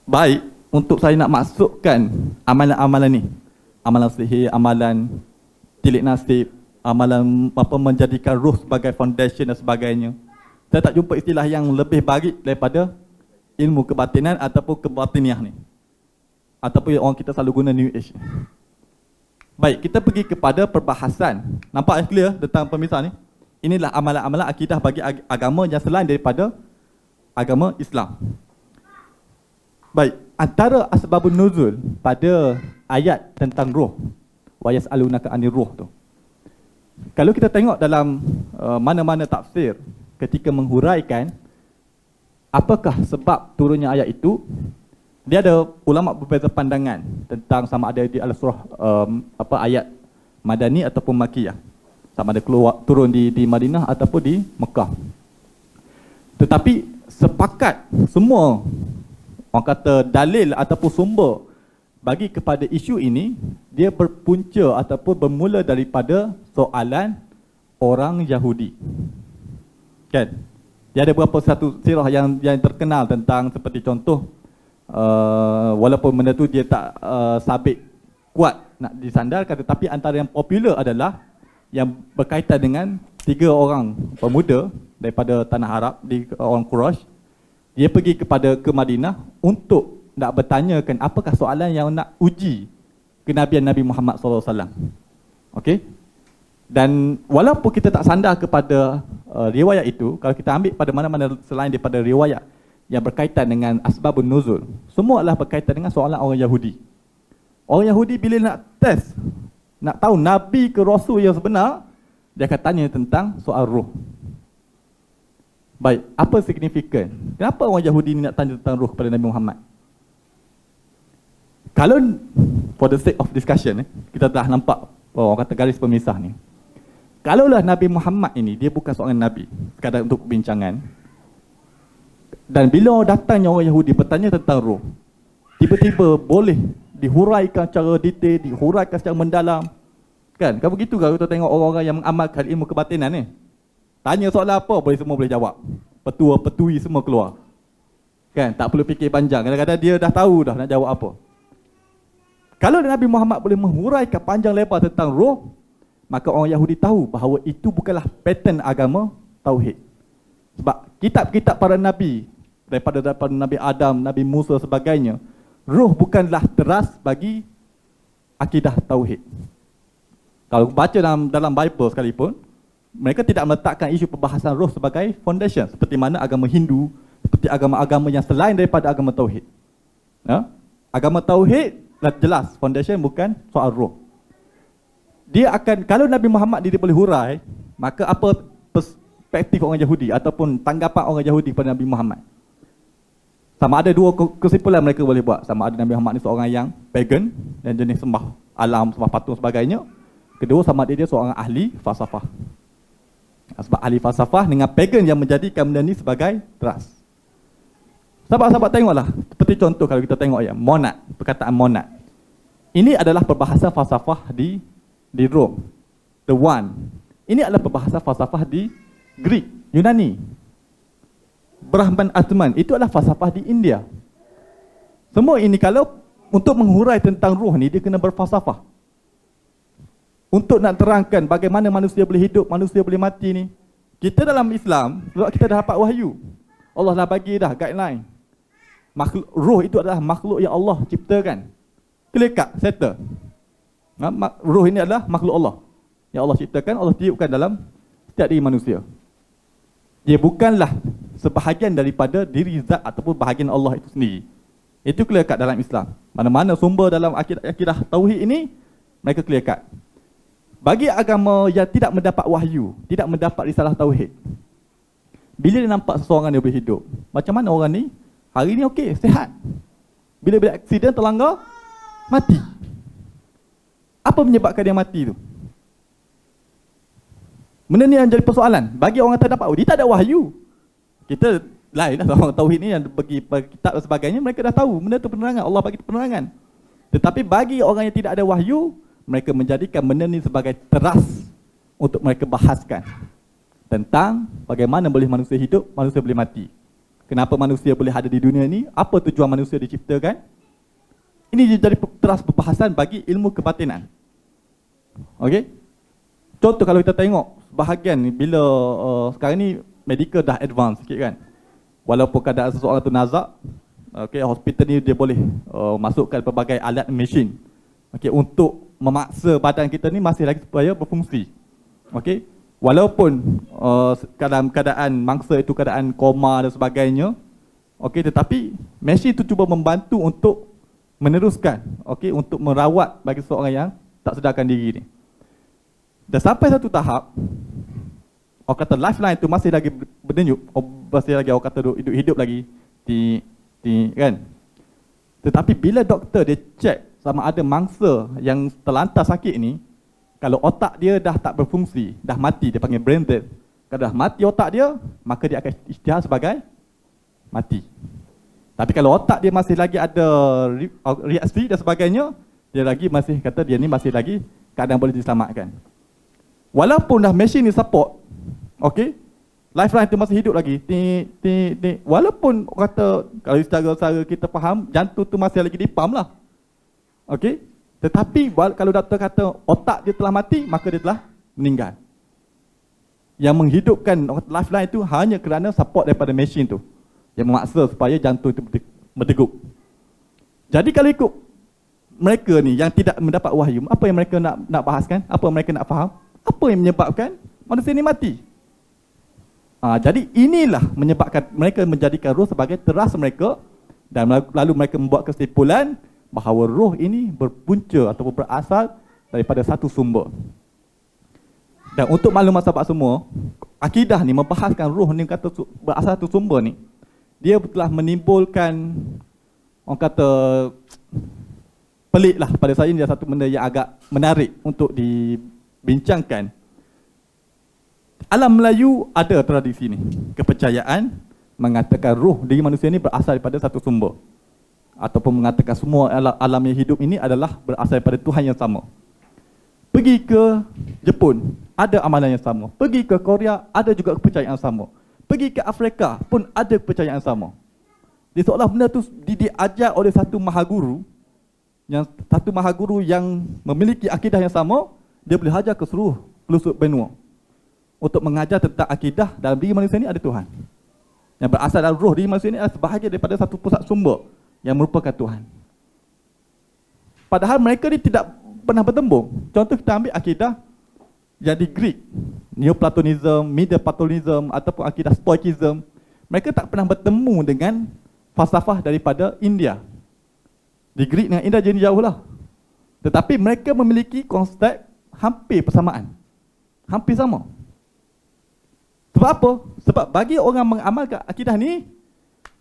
baik untuk saya nak masukkan amalan-amalan ni. Amalan sihir, amalan tilik nasib, amalan apa menjadikan ruh sebagai foundation dan sebagainya. Saya tak jumpa istilah yang lebih baik daripada ilmu kebatinan ataupun kebatiniah ni. Ataupun orang kita selalu guna New Age. Baik, kita pergi kepada perbahasan. Nampak yang clear tentang pemisah ni? Inilah amalan-amalan akidah bagi agama yang selain daripada agama Islam. Baik, antara asbabun nuzul pada ayat tentang roh, wa yas'alunaka 'anir ruh tu. Kalau kita tengok dalam mana-mana tafsir ketika menghuraikan apakah sebab turunnya ayat itu, dia ada ulama berbeza pandangan tentang sama ada di al-surah ayat Madani ataupun Makkiyah. Sama ada turun di Madinah ataupun di Mekah. Tetapi sepakat semua orang kata dalil ataupun sumber bagi kepada isu ini, dia berpunca ataupun bermula daripada soalan orang Yahudi. Kan? Dia ada beberapa satu sirah yang terkenal tentang seperti contoh walaupun benda tu dia tak sabit kuat nak disandarkan, tetapi antara yang popular adalah yang berkaitan dengan 3 orang pemuda daripada tanah Arab, di orang Quraisy. Dia pergi ke Madinah untuk nak bertanyakan apakah soalan yang nak uji kenabian Nabi Muhammad SAW. Okey? Dan walaupun kita tak sandar kepada riwayat itu, kalau kita ambil pada mana-mana selain daripada riwayat yang berkaitan dengan asbabun nuzul, semua adalah berkaitan dengan soalan orang Yahudi. Orang Yahudi bila nak test, nak tahu Nabi ke Rasul yang sebenar, dia akan tanya tentang soal roh. Baik, apa signifikan? Kenapa orang Yahudi ni nak tanya tentang roh kepada Nabi Muhammad? Kalau for the sake of discussion, kita telah nampak orang kata garis pemisah ni. Kalaulah Nabi Muhammad ini dia bukan seorang Nabi, sekadar untuk perbincangan, dan bila datangnya orang Yahudi bertanya tentang roh, tiba-tiba boleh dihuraikan secara detail, dihuraikan secara mendalam. Kan? Kalau begitu kalau kita tengok orang-orang yang mengamalkan ilmu kebatinan ni, tanya soalan apa, semua boleh jawab. Petua-petui semua keluar. Kan, tak perlu fikir panjang. Kadang-kadang dia dah tahu dah nak jawab apa. Kalau Nabi Muhammad boleh menghuraikan panjang lebar tentang roh, maka orang Yahudi tahu bahawa itu bukanlah pattern agama tauhid. Sebab kitab-kitab para nabi daripada Nabi Adam, Nabi Musa sebagainya, roh bukanlah teras bagi akidah tauhid. Kalau baca dalam Bible sekalipun, mereka tidak meletakkan isu perbahasan roh sebagai foundation seperti mana agama Hindu, seperti agama-agama yang selain daripada agama tauhid. Ya? Agama tauhid jelas foundation bukan soal roh. Dia akan, kalau Nabi Muhammad dia boleh hurai, maka apa perspektif orang Yahudi ataupun tanggapan orang Yahudi pada Nabi Muhammad? Sama ada dua kesimpulan mereka boleh buat. Sama ada Nabi Muhammad ni seorang yang pagan dan jenis sembah alam, sembah patung sebagainya. Kedua, sama ada dia seorang ahli falsafah. Sebab ahli falsafah dengan pagan yang menjadikan benda ni sebagai teras. Sahabat-sahabat tengoklah, seperti contoh kalau kita tengok ya, monad, perkataan monad. Ini adalah perbahasan falsafah di Rom. The One. Ini adalah perbahasan falsafah di Greek, Yunani. Brahman Atman, itu adalah falsafah di India. Semua ini kalau untuk menghurai tentang roh ni, dia kena berfalsafah. Untuk nak terangkan bagaimana manusia boleh hidup, manusia boleh mati ni. Kita dalam Islam, sebab kita dah dapat wahyu. Allah dah bagi dah guideline. Roh itu adalah makhluk yang Allah ciptakan. Clear cut, settle. Roh ini adalah makhluk Allah yang Allah ciptakan, Allah tiupkan dalam setiap diri manusia. Dia bukanlah sebahagian daripada diri zat ataupun bahagian Allah itu sendiri. Itu clear cut dalam Islam. Mana-mana sumber dalam akidah tauhid ini, mereka clear cut. Bagi agama yang tidak mendapat wahyu, tidak mendapat risalah tauhid, bila dia nampak seseorang dia boleh hidup, macam mana orang ni, hari ni okey, sihat. Bila aksiden terlanggar, mati. Apa menyebabkan dia mati tu? Benda ni yang jadi persoalan. Bagi orang tak dapat, dia tak ada wahyu. Kita lain lah, orang tauhid ni yang bagi kitab dan sebagainya, mereka dah tahu benda tu penerangan, Allah bagi penerangan. Tetapi bagi orang yang tidak ada wahyu, mereka menjadikan benda ni sebagai teras untuk mereka bahaskan tentang bagaimana boleh manusia hidup, manusia boleh mati. Kenapa manusia boleh ada di dunia ni? Apa tujuan manusia diciptakan? Ini jadi teras perbahasan bagi ilmu kebatinan. Okey? Contoh kalau kita tengok bahagian ni, bila sekarang ni medical dah advance sikit kan. Walaupun keadaan seseorang tu nazak, okey, hospital ni dia boleh masukkan pelbagai alat mesin. Okey, untuk memaksa badan kita ni masih lagi supaya berfungsi. Okey, walaupun dalam keadaan mangsa itu keadaan koma dan sebagainya, okey, tetapi mesin itu cuba membantu untuk meneruskan, okey, untuk merawat bagi seorang yang tak sedarkan diri ni. Dan sampai satu tahap, orang kata lifeline itu masih lagi berdenyut, masih lagi orang kata hidup lagi, kan. Tetapi bila doktor dia cek sama ada mangsa yang terlantar sakit ni, kalau otak dia dah tak berfungsi, dah mati, dia panggil brain dead. Kalau dah mati otak dia, maka dia akan isytihar sebagai mati. Tapi kalau otak dia masih lagi ada reaksi dan sebagainya, dia lagi masih kata dia ni masih lagi keadaan boleh diselamatkan. Walaupun dah mesin ni support, okey, lifeline tu masih hidup lagi. Walaupun kata kalau secara kita faham, jantung tu masih lagi dipam lah. Okey, tetapi kalau doktor kata otak dia telah mati, maka dia telah meninggal. Yang menghidupkan lifeline itu hanya kerana support daripada mesin tu, yang memaksa supaya jantung itu berdegup. Jadi kalau ikut mereka ni yang tidak mendapat wahyu, apa yang mereka nak bahaskan? Apa yang mereka nak faham? Apa yang menyebabkan manusia ni mati? Jadi inilah menyebabkan mereka menjadikan roh sebagai teras mereka, dan lalu mereka membuat kesimpulan bahawa roh ini berpunca ataupun berasal daripada satu sumber. Dan untuk maklumat sahabat semua, akidah ni membahaskan roh ni kata berasal satu sumber ni, dia telah menimbulkan, orang kata, pelik lah pada saya. Ini satu benda yang agak menarik untuk dibincangkan. Alam Melayu ada tradisi ni, kepercayaan mengatakan roh diri manusia ni berasal daripada satu sumber, ataupun mengatakan semua alam yang hidup ini adalah berasal daripada Tuhan yang sama. Pergi ke Jepun, ada amalan yang sama. Pergi ke Korea, ada juga kepercayaan yang sama. Pergi ke Afrika pun ada kepercayaan yang sama. Dia seolah benda tu diajar oleh satu mahaguru, yang memiliki akidah yang sama, dia boleh hajar ke seluruh pelosok benua untuk mengajar tentang akidah dalam diri manusia ni ada Tuhan. Yang berasal dalam roh diri manusia ni adalah sebahagian daripada satu pusat sumber yang merupakan Tuhan. Padahal mereka ni tidak pernah bertembung. Contoh kita ambil akidah yang di Greek, Neoplatonism, Middle Platonism ataupun akidah Stoicism, mereka tak pernah bertemu dengan falsafah daripada India. Di Greek dengan India jadi jauh lah. Tetapi mereka memiliki konsep hampir persamaan. Hampir sama. Sebab apa? Sebab bagi orang mengamalkan akidah ni,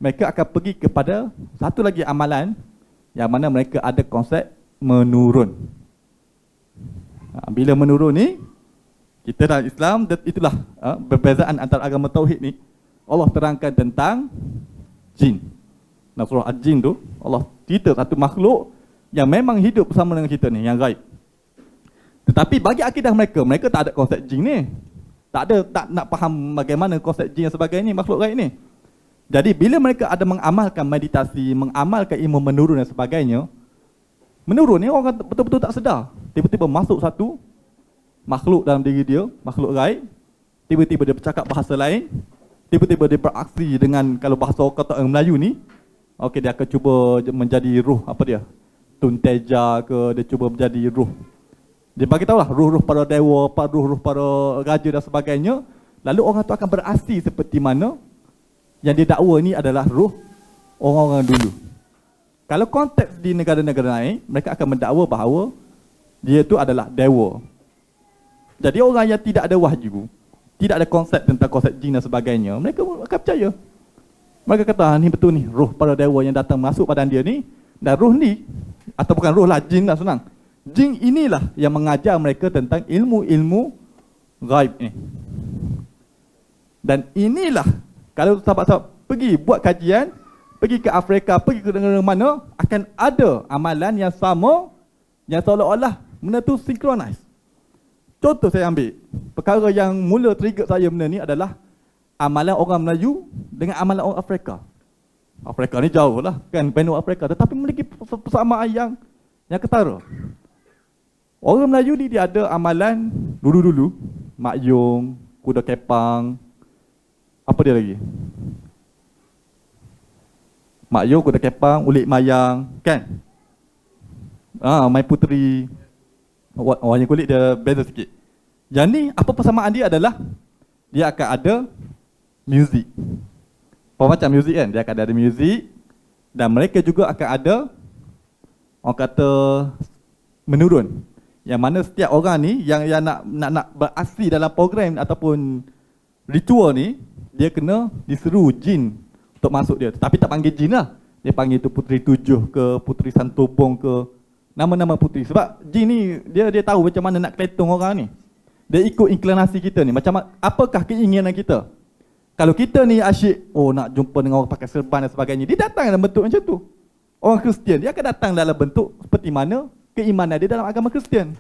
mereka akan pergi kepada satu lagi amalan yang mana mereka ada konsep menurun. Bila menurun ni, kita dalam Islam, itulah perbezaan antara agama Tauhid ni. Allah terangkan tentang jin. Dalam surah Al-Jin tu, Allah cerita satu makhluk yang memang hidup bersama dengan kita ni, yang gaib. Tetapi bagi akidah mereka, mereka tak ada konsep jin ni. Tak nak faham bagaimana konsep jin dan sebagainya, makhluk gaib ni. Jadi bila mereka ada mengamalkan meditasi, mengamalkan ilmu menurun dan sebagainya, menurun ni orang betul-betul tak sedar. Tiba-tiba masuk satu makhluk dalam diri dia, makhluk gaib. Tiba-tiba dia bercakap bahasa lain. Tiba-tiba dia beraksi dengan, kalau bahasa kata orang Melayu ni, okey, dia akan cuba menjadi ruh, apa dia? Tunteja ke, dia cuba menjadi ruh. Dia bagi tahu lah, ruh-ruh para dewa, ruh-ruh para raja dan sebagainya. Lalu orang tu akan beraksi seperti mana yang dia dakwa ni adalah ruh orang-orang dulu. Kalau konteks di negara-negara lain, mereka akan mendakwa bahawa dia tu adalah dewa. Jadi orang yang tidak ada wahyu, tidak ada konsep tentang konsep jin dan sebagainya, mereka akan percaya. Mereka kata, ni betul ni, roh para dewa yang datang masuk badan dia ni. Dan roh ni, atau bukan roh lah, jin lah senang. Jin inilah yang mengajar mereka tentang ilmu-ilmu gaib ni. Dan inilah, kalau sahabat-sahabat pergi buat kajian, pergi ke Afrika, pergi ke negara mana, akan ada amalan yang sama, yang seolah-olah benda tu synchronize. Contoh saya ambil, perkara yang mula trigger saya benda ni adalah amalan orang Melayu dengan amalan orang Afrika. Afrika ni jauh lah kan, benua Afrika, tetapi memiliki persamaan yang ketara. Orang Melayu ni dia ada amalan dulu-dulu, Mak Yong, Kuda Kepang, apa dia lagi? Mak Yong, Kuda Kepang, Ulik Mayang, kan? Mai Puteri. Warna kulit dia beza sikit. Yang ni, apa persamaan dia adalah dia akan ada muzik. Apa macam muzik kan? Dia akan ada muzik. Dan mereka juga akan ada, orang kata, menurun. Yang mana setiap orang ni yang nak beraksi dalam program ataupun ritual ni, dia kena diseru jin untuk masuk dia. Tapi tak panggil jin lah. Dia panggil tu Puteri Tujuh ke, Puteri Santobong ke, nama-nama puteri. Sebab jin ni dia tahu macam mana nak keletong orang ni. Dia ikut inklinasi kita ni. Macam apakah keinginan kita. Kalau kita ni asyik nak jumpa dengan orang pakai serban dan sebagainya, dia datang dalam bentuk macam tu. Orang Kristian dia akan datang dalam bentuk seperti mana keimanan dia dalam agama Kristian.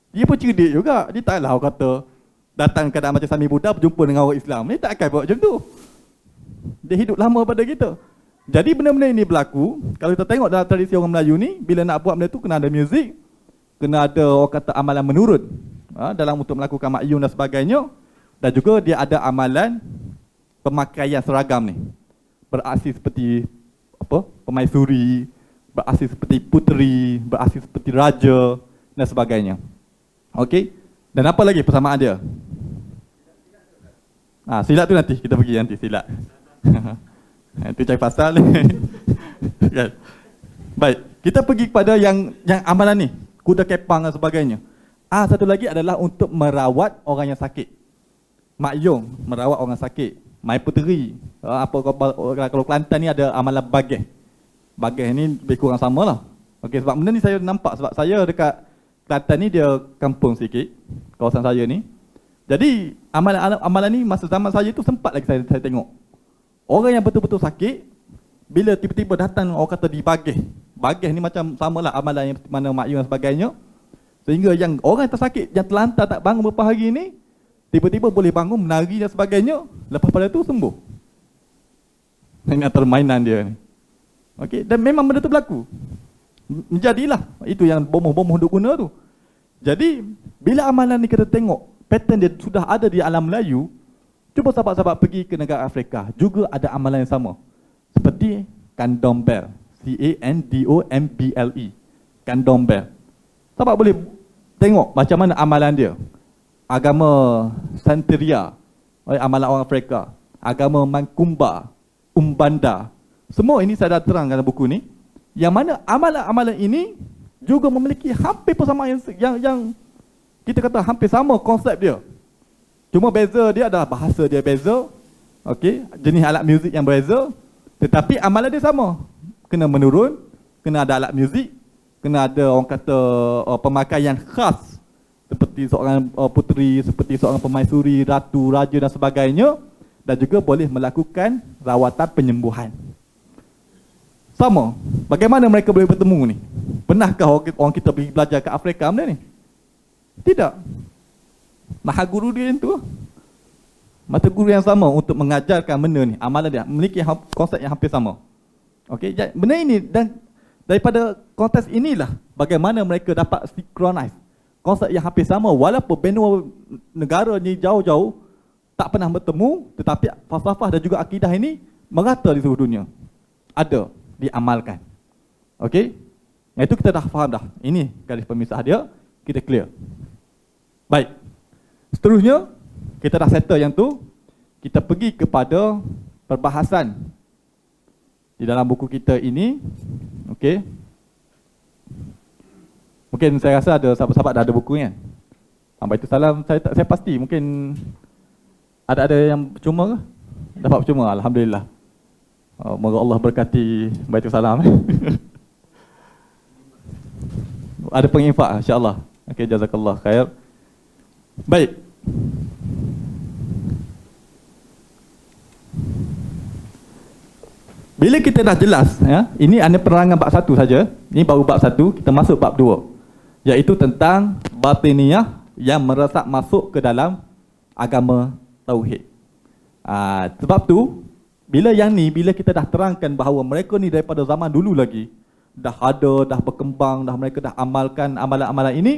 Dia pun cerdik juga. Dia taklah orang kata datang keadaan macam Sami Buddha berjumpa dengan orang Islam. Dia tak akan buat macam tu. Dia hidup lama pada kita. Jadi benda-benda ini berlaku, kalau kita tengok dalam tradisi orang Melayu ni, bila nak buat benda tu kena ada muzik, kena ada orang kata amalan menurun dalam untuk melakukan makyun dan sebagainya. Dan juga dia ada amalan pemakaian seragam ni. Beraksi seperti pemaisuri, beraksi seperti puteri, beraksi seperti raja dan sebagainya. Okey? Dan apa lagi persamaan dia? Silat tu nanti kita pergi nanti silat. Itu cari pasal ni. Kan? Baik, kita pergi kepada yang amalan ni, Kuda Kepang dan sebagainya. Satu lagi adalah untuk merawat orang yang sakit. Mak Yong merawat orang sakit. Mai Puteri, kalau Kelantan ni ada amalan bageh. Bageh ni lebih kurang samalah. Okey, sebab benda ni saya nampak sebab saya dekat Kelantan ni dia kampung sikit, kawasan saya ni. Jadi amalan ni masa zaman saya tu sempat lagi saya tengok. Orang yang betul-betul sakit, bila tiba-tiba datang orang kata dibagih. Bagih ni macam samalah amalan yang mana makyun dan sebagainya. Sehingga yang orang yang tersakit, yang terlantar tak bangun beberapa hari ni, tiba-tiba boleh bangun, menari dan sebagainya. Lepas pada tu sembuh. Ini antara mainan dia ni. Okey, dan memang benda tu berlaku. Menjadilah itu yang bomoh-bomoh duk guna tu. Jadi bila amalan ni kita tengok pattern dia sudah ada di alam Melayu, cuba sahabat-sahabat pergi ke negara Afrika, juga ada amalan yang sama. Seperti Candomblé, Candomble, Candomblé. Sahabat boleh tengok macam mana amalan dia. Agama Santeria, amalan orang Afrika, agama Mankumba, Umbanda. Semua ini saya dah terang dalam buku ni. Yang mana amalan-amalan ini juga memiliki hampir persamaan yang kita kata hampir sama konsep dia. Cuma beza dia adalah bahasa dia beza, okey, jenis alat muzik yang berbeza, tetapi amalan dia sama. Kena menurun, kena ada alat muzik, kena ada orang kata pemakaian khas seperti seorang puteri, seperti seorang pemaisuri, ratu, raja dan sebagainya, dan juga boleh melakukan rawatan penyembuhan. Sama. Bagaimana mereka boleh bertemu ni? Pernahkah orang kita pergi belajar ke Afrika benda ni? Tidak. Maha guru dia yang tu. Mata guru yang sama untuk mengajarkan benda ni. Amalan dia memiliki konsep yang hampir sama. Okey, benda ini dan daripada konteks inilah bagaimana mereka dapat synchronize konsep yang hampir sama walaupun benua negara ni jauh-jauh tak pernah bertemu, tetapi falsafah dan juga akidah ini merata di seluruh dunia. Ada diamalkan. Okey? Yang itu kita dah faham dah. Ini garis pemisah dia, kita clear. Baik. Seterusnya, kita dah settle yang tu. Kita pergi kepada perbahasan di dalam buku kita ini. Okey. Mungkin saya rasa ada sahabat-sahabat dah ada buku kan. Sampai itu salam, saya pasti mungkin ada yang percuma ke? Dapat percuma, alhamdulillah. Moga Allah berkati Baitul Salam. Ada penginfak insya-Allah. Okey, jazakallah khair. Baik. Bila kita dah jelas ya, ini hanya penerangan bab 1 saja. Ini baru bab 1, kita masuk bab 2. Iaitu tentang batiniyah yang meresap masuk ke dalam agama tauhid. Sebab tu bila kita dah terangkan bahawa mereka ni daripada zaman dulu lagi dah ada, dah berkembang, dah mereka dah amalkan amalan-amalan ini,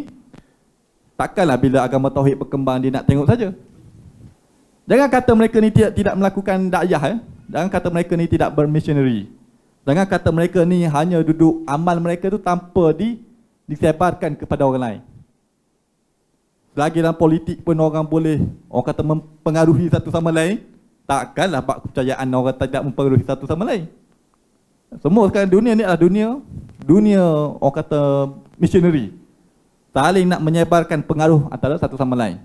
takkanlah bila agama tauhid berkembang dia nak tengok saja. Jangan kata mereka ni tidak melakukan dakwah. Jangan kata mereka ni tidak bermissionary. Jangan kata mereka ni hanya duduk amal mereka tu tanpa disebarkan kepada orang lain. Selagi dalam politik pun orang boleh, orang kata mempengaruhi satu sama lain, takkanlah bab kepercayaan orang tidak mempengaruhi satu sama lain. Semua sekarang dunia ni adalah dunia orang kata missionary. Saling nak menyebarkan pengaruh antara satu sama lain.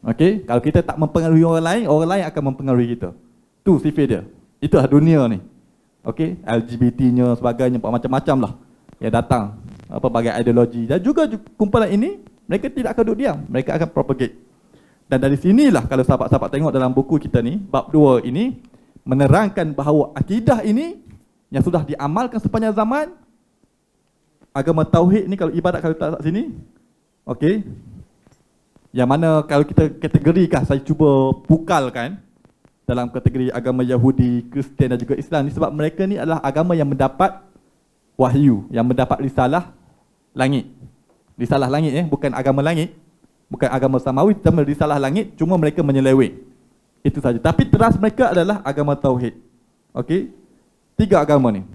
Okey, kalau kita tak mempengaruhi orang lain akan mempengaruhi kita. Tu sifat dia. Itulah dunia ni. Okey, LGBT-nya sebagainya macam-macam lah yang datang, pelbagai ideologi. Dan juga kumpulan ini mereka tidak akan duduk diam, mereka akan propagate. Dan dari sinilah kalau sahabat-sahabat tengok dalam buku kita ni, bab 2 ini menerangkan bahawa akidah ini yang sudah diamalkan sepanjang zaman, agama tauhid ni kalau ibadat kalau tak sini, okey, yang mana kalau kita kategorikan, saya cuba pukalkan dalam kategori agama Yahudi, Kristian dan juga Islam ni, sebab mereka ni adalah agama yang mendapat wahyu, yang mendapat risalah langit. Risalah langit bukan agama langit, bukan agama samawi, tetapi risalah langit, cuma mereka menyeleweng. Itu saja. Tapi teras mereka adalah agama tauhid. Okey? 3 agama ni.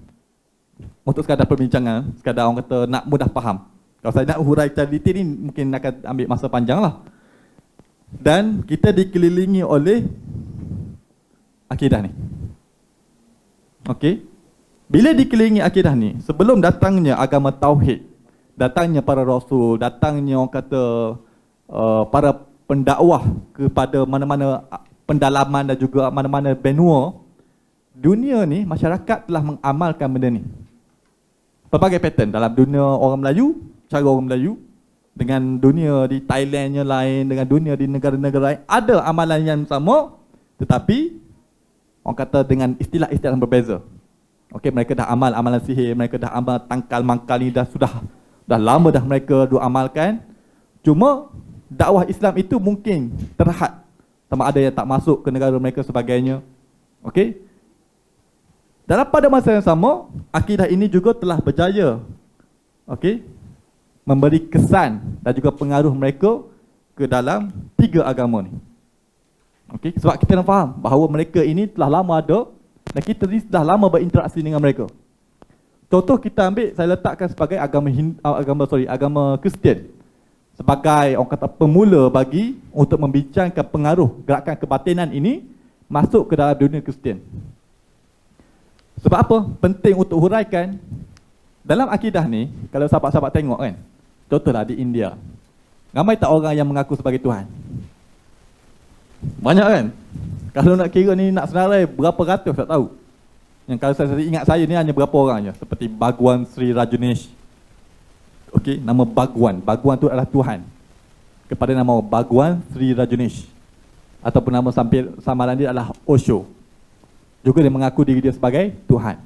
Untuk sekadar perbincangan, sekadar orang kata nak mudah faham. Kalau saya nak hurai secara detail ni mungkin akan ambil masa panjang lah. Dan kita dikelilingi oleh akidah ni. Okey? Bila dikelilingi akidah ni, sebelum datangnya agama tauhid, datangnya para rasul, datangnya orang kata para pendakwah kepada mana-mana pendalaman dan juga mana-mana benua dunia ni, masyarakat telah mengamalkan benda ni. Pelbagai pattern dalam dunia orang Melayu, cara orang Melayu, dengan dunia di Thailandnya lain, dengan dunia di negara-negara lain, ada amalan yang sama, tetapi orang kata dengan istilah-istilah yang berbeza. Okey, mereka dah amal amalan sihir, mereka dah amal tangkal mangkal ni dah lama dah mereka duk amalkan. Cuma dakwah Islam itu mungkin terhad, sama ada yang tak masuk ke negara mereka sebagainya. Okey. Dalam pada masa yang sama, akidah ini juga telah berjaya, okey, memberi kesan dan juga pengaruh mereka ke dalam 3 agama ni. Okey, sebab kita nak faham bahawa mereka ini telah lama ada dan kita ni telah lama berinteraksi dengan mereka. Contoh kita ambil, saya letakkan sebagai agama Kristian sebagai orang kata pemula bagi untuk membincangkan pengaruh gerakan kebatinan ini masuk ke dalam dunia Kristian. Sebab apa? Penting untuk huraikan dalam akidah ni, kalau sahabat-sahabat tengok kan, contohlah di India, ramai tak orang yang mengaku sebagai Tuhan? Banyak kan? Kalau nak kira ni, nak senarai berapa ratus tak tahu. Yang kalau saya ingat saya ni hanya berapa orang je, seperti Bhagwan Sri Rajneesh. Okey, nama Bhagwan. Bhagwan tu adalah Tuhan. Kepada nama Bhagwan Sri Rajneesh. Ataupun nama samaran dia adalah Osho. Juga dia mengaku diri dia sebagai Tuhan.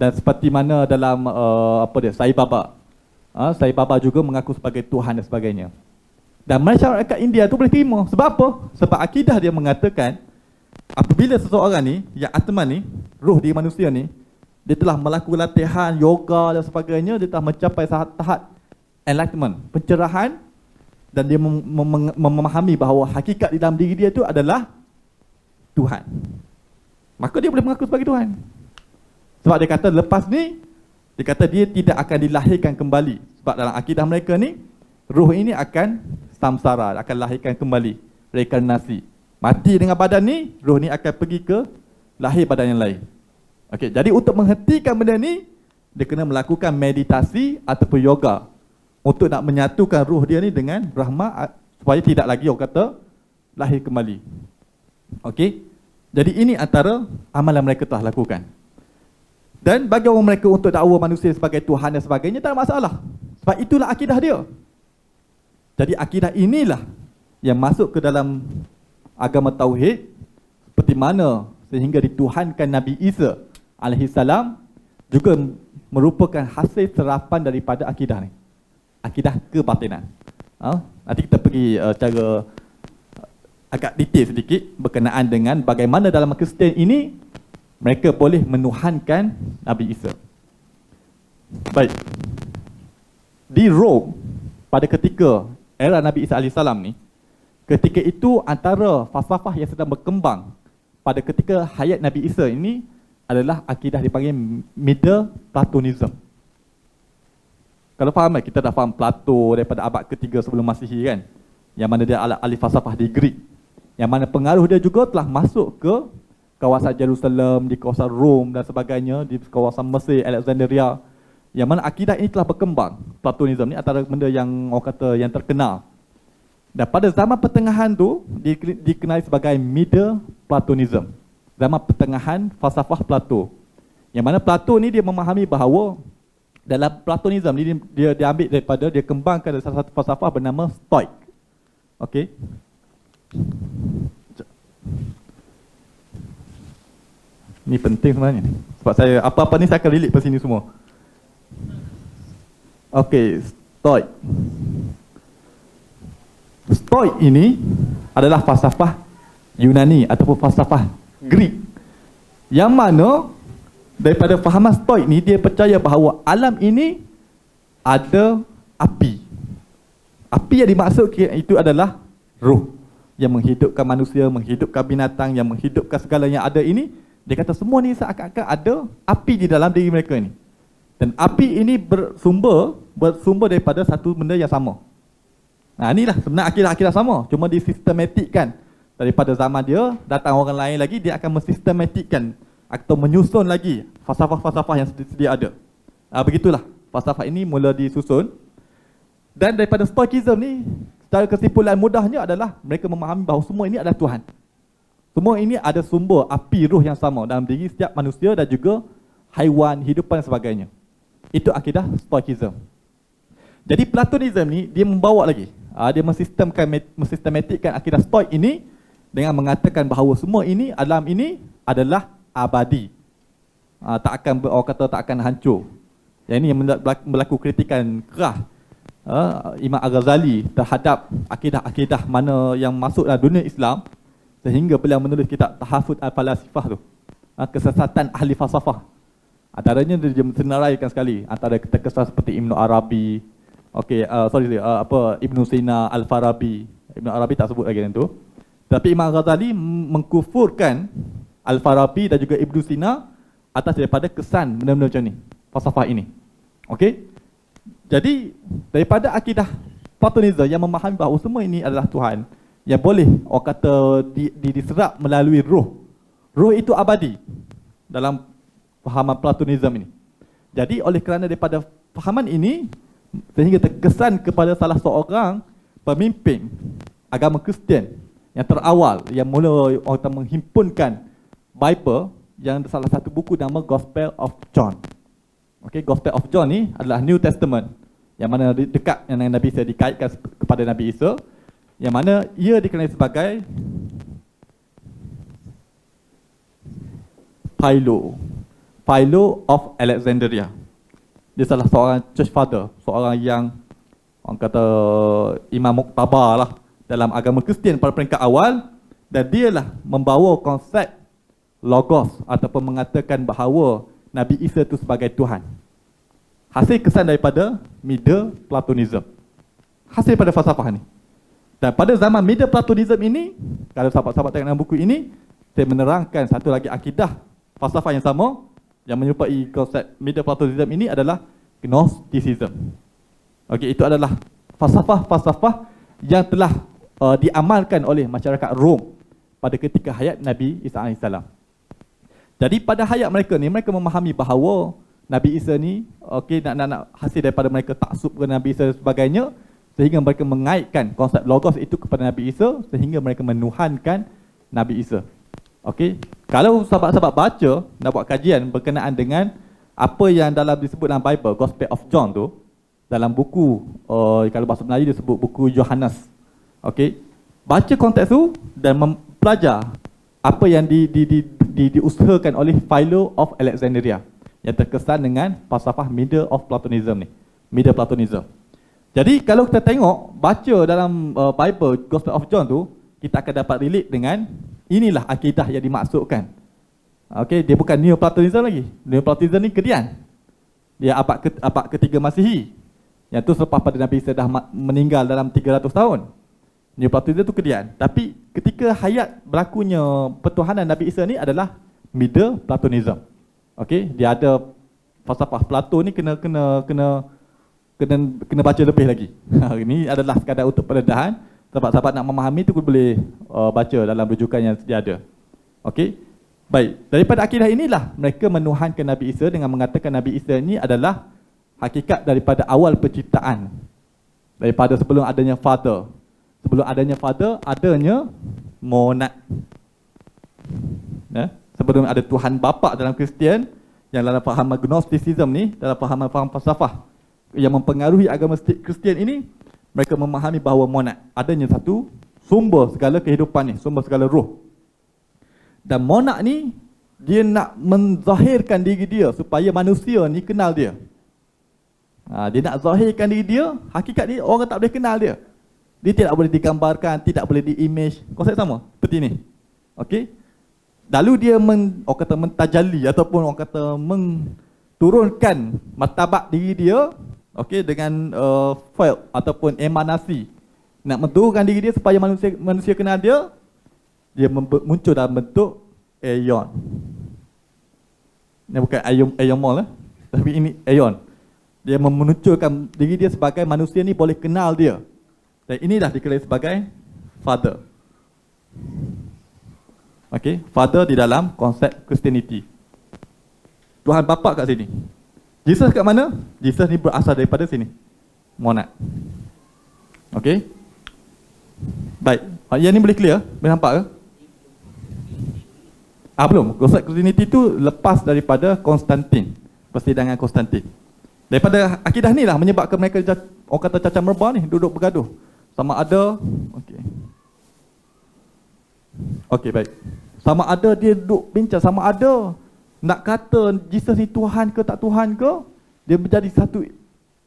Dan seperti mana dalam Sai Baba. Sai Baba juga mengaku sebagai Tuhan dan sebagainya. Dan masyarakat India tu boleh terima. Sebab apa? Sebab akidah dia mengatakan apabila seseorang ni, yang Atman ni, roh diri manusia ni, dia telah melakukan latihan, yoga dan sebagainya, dia telah mencapai tahap enlightenment, pencerahan, dan dia memahami bahawa hakikat di dalam diri dia itu adalah Tuhan. Maka dia boleh mengaku sebagai Tuhan. Sebab dia kata lepas ni, dia kata dia tidak akan dilahirkan kembali. Sebab dalam akidah mereka ni, roh ini akan samsara, akan lahirkan kembali, reinkarnasi. Mati dengan badan ni, roh ni akan pergi ke lahir badan yang lain. Okey, jadi untuk menghentikan benda ni, dia kena melakukan meditasi ataupun yoga untuk nak menyatukan roh dia ni dengan Brahma supaya tidak lagi orang kata lahir kembali. Okey. Jadi ini antara amalan mereka telah lakukan. Dan bagi orang mereka untuk dakwa manusia sebagai Tuhan dan sebagainya, tak ada masalah. Sebab itulah akidah dia. Jadi akidah inilah yang masuk ke dalam agama Tauhid, seperti mana sehingga dituhankan Nabi Isa alaihissalam juga merupakan hasil serapan daripada akidah ni. Akidah kebatinan. Nanti kita pergi cara agak detail sedikit berkenaan dengan bagaimana dalam Kristian ini mereka boleh menuhankan Nabi Isa. Baik. Di Rom pada ketika era Nabi Isa AS ni, ketika itu antara falsafah yang sedang berkembang pada ketika hayat Nabi Isa ini adalah akidah dipanggil Middle Platonism. Kalau faham, kita dah faham Plato daripada abad ketiga sebelum Masihi kan, yang mana dia ahli falsafah di Greek, yang mana pengaruh dia juga telah masuk ke kawasan Jerusalem, di kawasan Rom dan sebagainya, di kawasan Mesir, Alexandria, yang mana akidah ini telah berkembang. Platonism ni antara benda yang orang kata yang terkenal. Dan pada zaman pertengahan tu dikenali sebagai Middle Platonism. Zaman pertengahan falsafah Plato. Yang mana Plato ni dia memahami bahawa dalam Platonism ni dia ambil daripada, dia kembangkan dari salah satu falsafah bernama Stoic. Okey. Ni penting sebenarnya. Sebab saya apa-apa ni saya akan relate pada sini semua. Okey, Stoic. Stoic ini adalah falsafah Yunani ataupun falsafah Greek, yang mana daripada fahaman Stoic ni dia percaya bahawa alam ini ada api. Api yang dimaksudkan itu adalah roh yang menghidupkan manusia, menghidupkan binatang, yang menghidupkan segala yang ada ini. Dia kata semua ni seakan-akan ada api di dalam diri mereka ni. Dan api ini bersumber daripada satu benda yang sama. Nah, inilah sebenarnya akidah-akidah sama, cuma disistematikkan. Daripada zaman dia, datang orang lain lagi, dia akan mensistematikkan atau menyusun lagi falsafah-falsafah yang sedia ada. Begitulah, falsafah ini mula disusun. Dan daripada Stoicism ni, secara kesimpulan mudahnya adalah mereka memahami bahawa semua ini adalah Tuhan. Semua ini ada sumber api roh yang sama dalam diri setiap manusia dan juga haiwan, hidupan dan sebagainya. Itu akidah Stoicism. Jadi Platonism ni dia membawa lagi, dia mensistematikkan akidah Stoic ini dengan mengatakan bahawa semua ini, alam ini adalah abadi. Tak akan orang kata tak akan hancur. Yang ini yang berlaku kritikan keras Imam Al-Ghazali terhadap akidah-akidah mana yang masuk dalam dunia Islam, sehingga beliau menulis kitab Tahafut Al-Falasifah tu. kesesatan ahli falsafah. Antaranya dia senaraikan sekali antara terkesan seperti Ibn Arabi, Ibn Sina, Al-Farabi. Ibn Arabi tak sebut lagi yang tu. Tapi Imam Ghazali mengkufurkan Al-Farabi dan juga Ibn Sina atas daripada kesan benda-benda macam ni, falsafah ini. Okey. Jadi daripada akidah Platonism yang memahami bahawa semua ini adalah Tuhan, yang boleh orang kata diserap melalui roh. Roh itu abadi dalam fahaman Platonism ini. Jadi oleh kerana daripada fahaman ini sehingga terkesan kepada salah seorang pemimpin agama Kristian yang terawal yang mula orang menghimpunkan Bible, yang salah satu buku nama Gospel of John. Okey, Gospel of John ni adalah New Testament yang mana dekat dengan Nabi Isa, dikaitkan kepada Nabi Isa, yang mana ia dikenali sebagai Philo of Alexandria. Dia salah seorang church father, seorang yang orang kata imam muktabar lah dalam agama Kristian pada peringkat awal, dan dialah membawa konsep logos ataupun mengatakan bahawa Nabi Isa itu sebagai Tuhan. Hasil kesan daripada Middle Platonism. Hasil pada falsafah ni. Dan pada zaman Middle Platonism ini, kalau sahabat-sahabat tengok dalam buku ini, saya menerangkan satu lagi akidah falsafah yang sama yang menyerupai konsep Middle Platonism ini adalah Gnosticism. Okey, itu adalah falsafah-falsafah yang telah diamalkan oleh masyarakat Rom pada ketika hayat Nabi Isa AS. Jadi pada hayat mereka ni, mereka memahami bahawa Nabi Isa ni, nak hasil daripada mereka taksub kepada Nabi Isa dan sebagainya, sehingga mereka mengaitkan konsep logos itu kepada Nabi Isa, sehingga mereka menuhankan Nabi Isa. Okey, kalau sahabat-sahabat baca, nak buat kajian berkenaan dengan apa yang disebut dalam Bible, Gospel of John tu, dalam buku, kalau bahasa Melayu dia sebut buku Yohanes. Okey, baca konteks tu dan mempelajar apa yang diusahakan oleh Philo of Alexandria yang terkesan dengan falsafah Middle of Platonism ni, Middle Platonism. Jadi kalau kita tengok, baca dalam Bible, Gospel of John tu, kita akan dapat relate dengan inilah akidah yang dimaksudkan. Okey, dia bukan Neo Platonism lagi. Neo Platonism ni kedian. Dia abad ketiga Masihi. Yang tu selepas pada Nabi Isa dah meninggal dalam 300 tahun. Neo Platonism tu kedian. Tapi ketika hayat berlakunya pertuhanan Nabi Isa ni adalah Middle Platonism. Okey, dia ada falsafah Plato ni kena baca lebih lagi. Ini adalah sekadar untuk pendedahan. Sahabat-sahabat nak memahami tu boleh baca dalam rujukan yang sedia ada. Okey. Baik, daripada akidah inilah mereka menuhankan Nabi Isa dengan mengatakan Nabi Isa ini adalah hakikat daripada awal penciptaan. Daripada sebelum adanya Father. Sebelum adanya Father, adanya Monad. Ya? Sebelum ada Tuhan Bapa dalam Kristian, yang dalam fahaman Gnosticism ni, dalam fahaman falsafah yang mempengaruhi agama Kristian ini, mereka memahami bahawa Monad, adanya satu sumber segala kehidupan ni, sumber segala roh. Dan Monad ni, dia nak menzahirkan diri dia supaya manusia ni kenal dia. Dia nak zahirkan diri dia, hakikat dia orang tak boleh kenal dia. Dia tidak boleh digambarkan, tidak boleh di-image. Konsep sama seperti ni. Okey. Lalu dia orang kata mentajalli ataupun orang kata menturunkan martabat diri dia, okey, dengan file ataupun emanasi. Nak menturunkan diri dia supaya manusia kenal dia, dia muncul dalam bentuk aeon. Ini bukan aeon mall tapi ini aeon. Dia memunculkan diri dia sebagai manusia ni boleh kenal dia. Dan inilah dikenali sebagai Father. Okey, Father di dalam konsep Christianity. Tuhan Bapa kat sini. Jesus kat mana? Jesus ni berasal daripada sini. Monad. Okey. Baik. Yang ni boleh clear? Boleh nampak ke? Belum. Konsep Christianity tu lepas daripada Konstantin. Persidangan Konstantin. Daripada akidah ni lah menyebabkan mereka orang kata cacah merbah ni duduk bergaduh. Sama ada, okey baik. Sama ada dia duduk bincang, sama ada nak kata Jesus ni Tuhan ke tak Tuhan ke, dia menjadi satu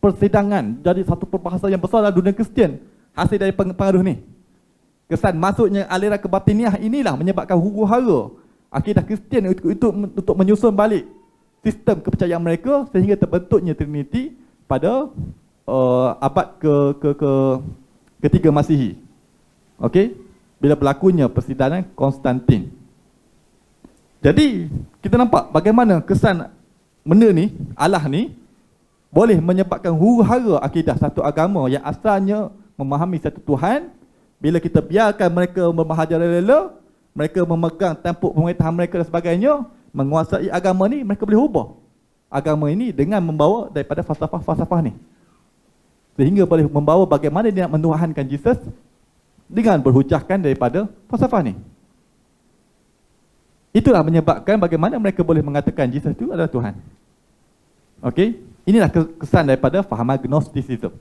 persidangan, jadi satu perbahasan yang besar dalam dunia Kristian hasil dari pengaruh ni. Kesan masuknya aliran kebatiniah inilah menyebabkan huru-hara akidah Kristian untuk menyusun balik sistem kepercayaan mereka sehingga terbentuknya Trinity pada abad ketiga Masihi. Okey, bila berlakunya persidangan Konstantin. Jadi kita nampak bagaimana kesan benda ni, Allah ni boleh menyebabkan huru-hara akidah satu agama yang asalnya memahami satu Tuhan. Bila kita biarkan mereka bermerajalela, mereka memegang tampuk pemerintahan mereka dan sebagainya, menguasai agama ni, mereka boleh ubah agama ini dengan membawa daripada falsafah-falsafah ni. Sehingga boleh membawa bagaimana dia nak menuhankan Jesus dengan berhujahkan daripada falsafah ni. Itulah menyebabkan bagaimana mereka boleh mengatakan Jesus itu adalah Tuhan. Okey, inilah kesan daripada fahaman Gnosticism.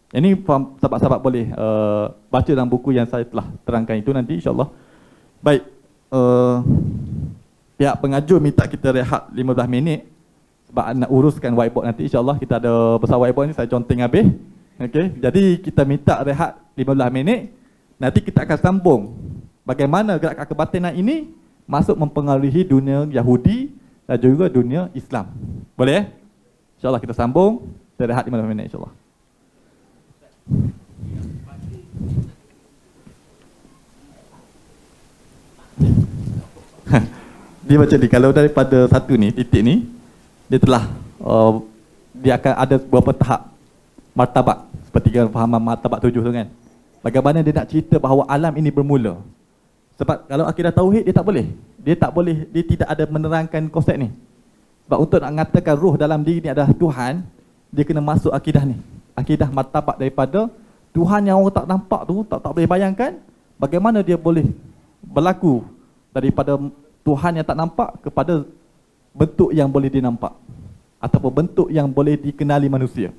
Ini sahabat-sahabat boleh baca dalam buku yang saya telah terangkan itu nanti insyaAllah. Baik, pihak pengajuan minta kita rehat 15 minit sebab nak uruskan whiteboard nanti insyaAllah. Kita ada besar whiteboard ni, saya conteng habis. Okey, jadi kita minta rehat 15 minit. Nanti kita akan sambung bagaimana gerakan kebatinan ini masuk mempengaruhi dunia Yahudi dan juga dunia Islam. Boleh? InsyaAllah kita sambung. Kita rehat 15 minit insyaAllah. Dia macam ni, kalau daripada satu ni, titik ni, dia telah dia akan ada beberapa tahap martabat, seperti yang fahaman martabat 7 tu kan. Bagaimana dia nak cerita bahawa alam ini bermula. Sebab kalau akidah tauhid dia tak boleh. Dia tidak ada menerangkan konsep ni. Sebab untuk nak mengatakan roh dalam diri ni adalah Tuhan, dia kena masuk akidah ni. Akidah martabat daripada Tuhan yang orang tak nampak tu, tak boleh bayangkan, bagaimana dia boleh berlaku daripada Tuhan yang tak nampak kepada bentuk yang boleh dinampak ataupun bentuk yang boleh dikenali manusia.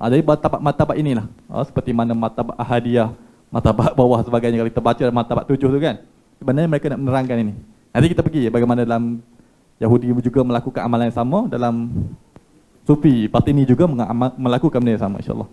Jadi martabat inilah, seperti mana martabat ahadiyah, martabat bawah sebagainya. Kalau kita baca dalam martabat 7 tu kan, sebenarnya mereka nak menerangkan ini. Nanti kita pergi bagaimana dalam Yahudi juga melakukan amalan yang sama, dalam Sufi Batini juga melakukan benda yang sama insyaAllah.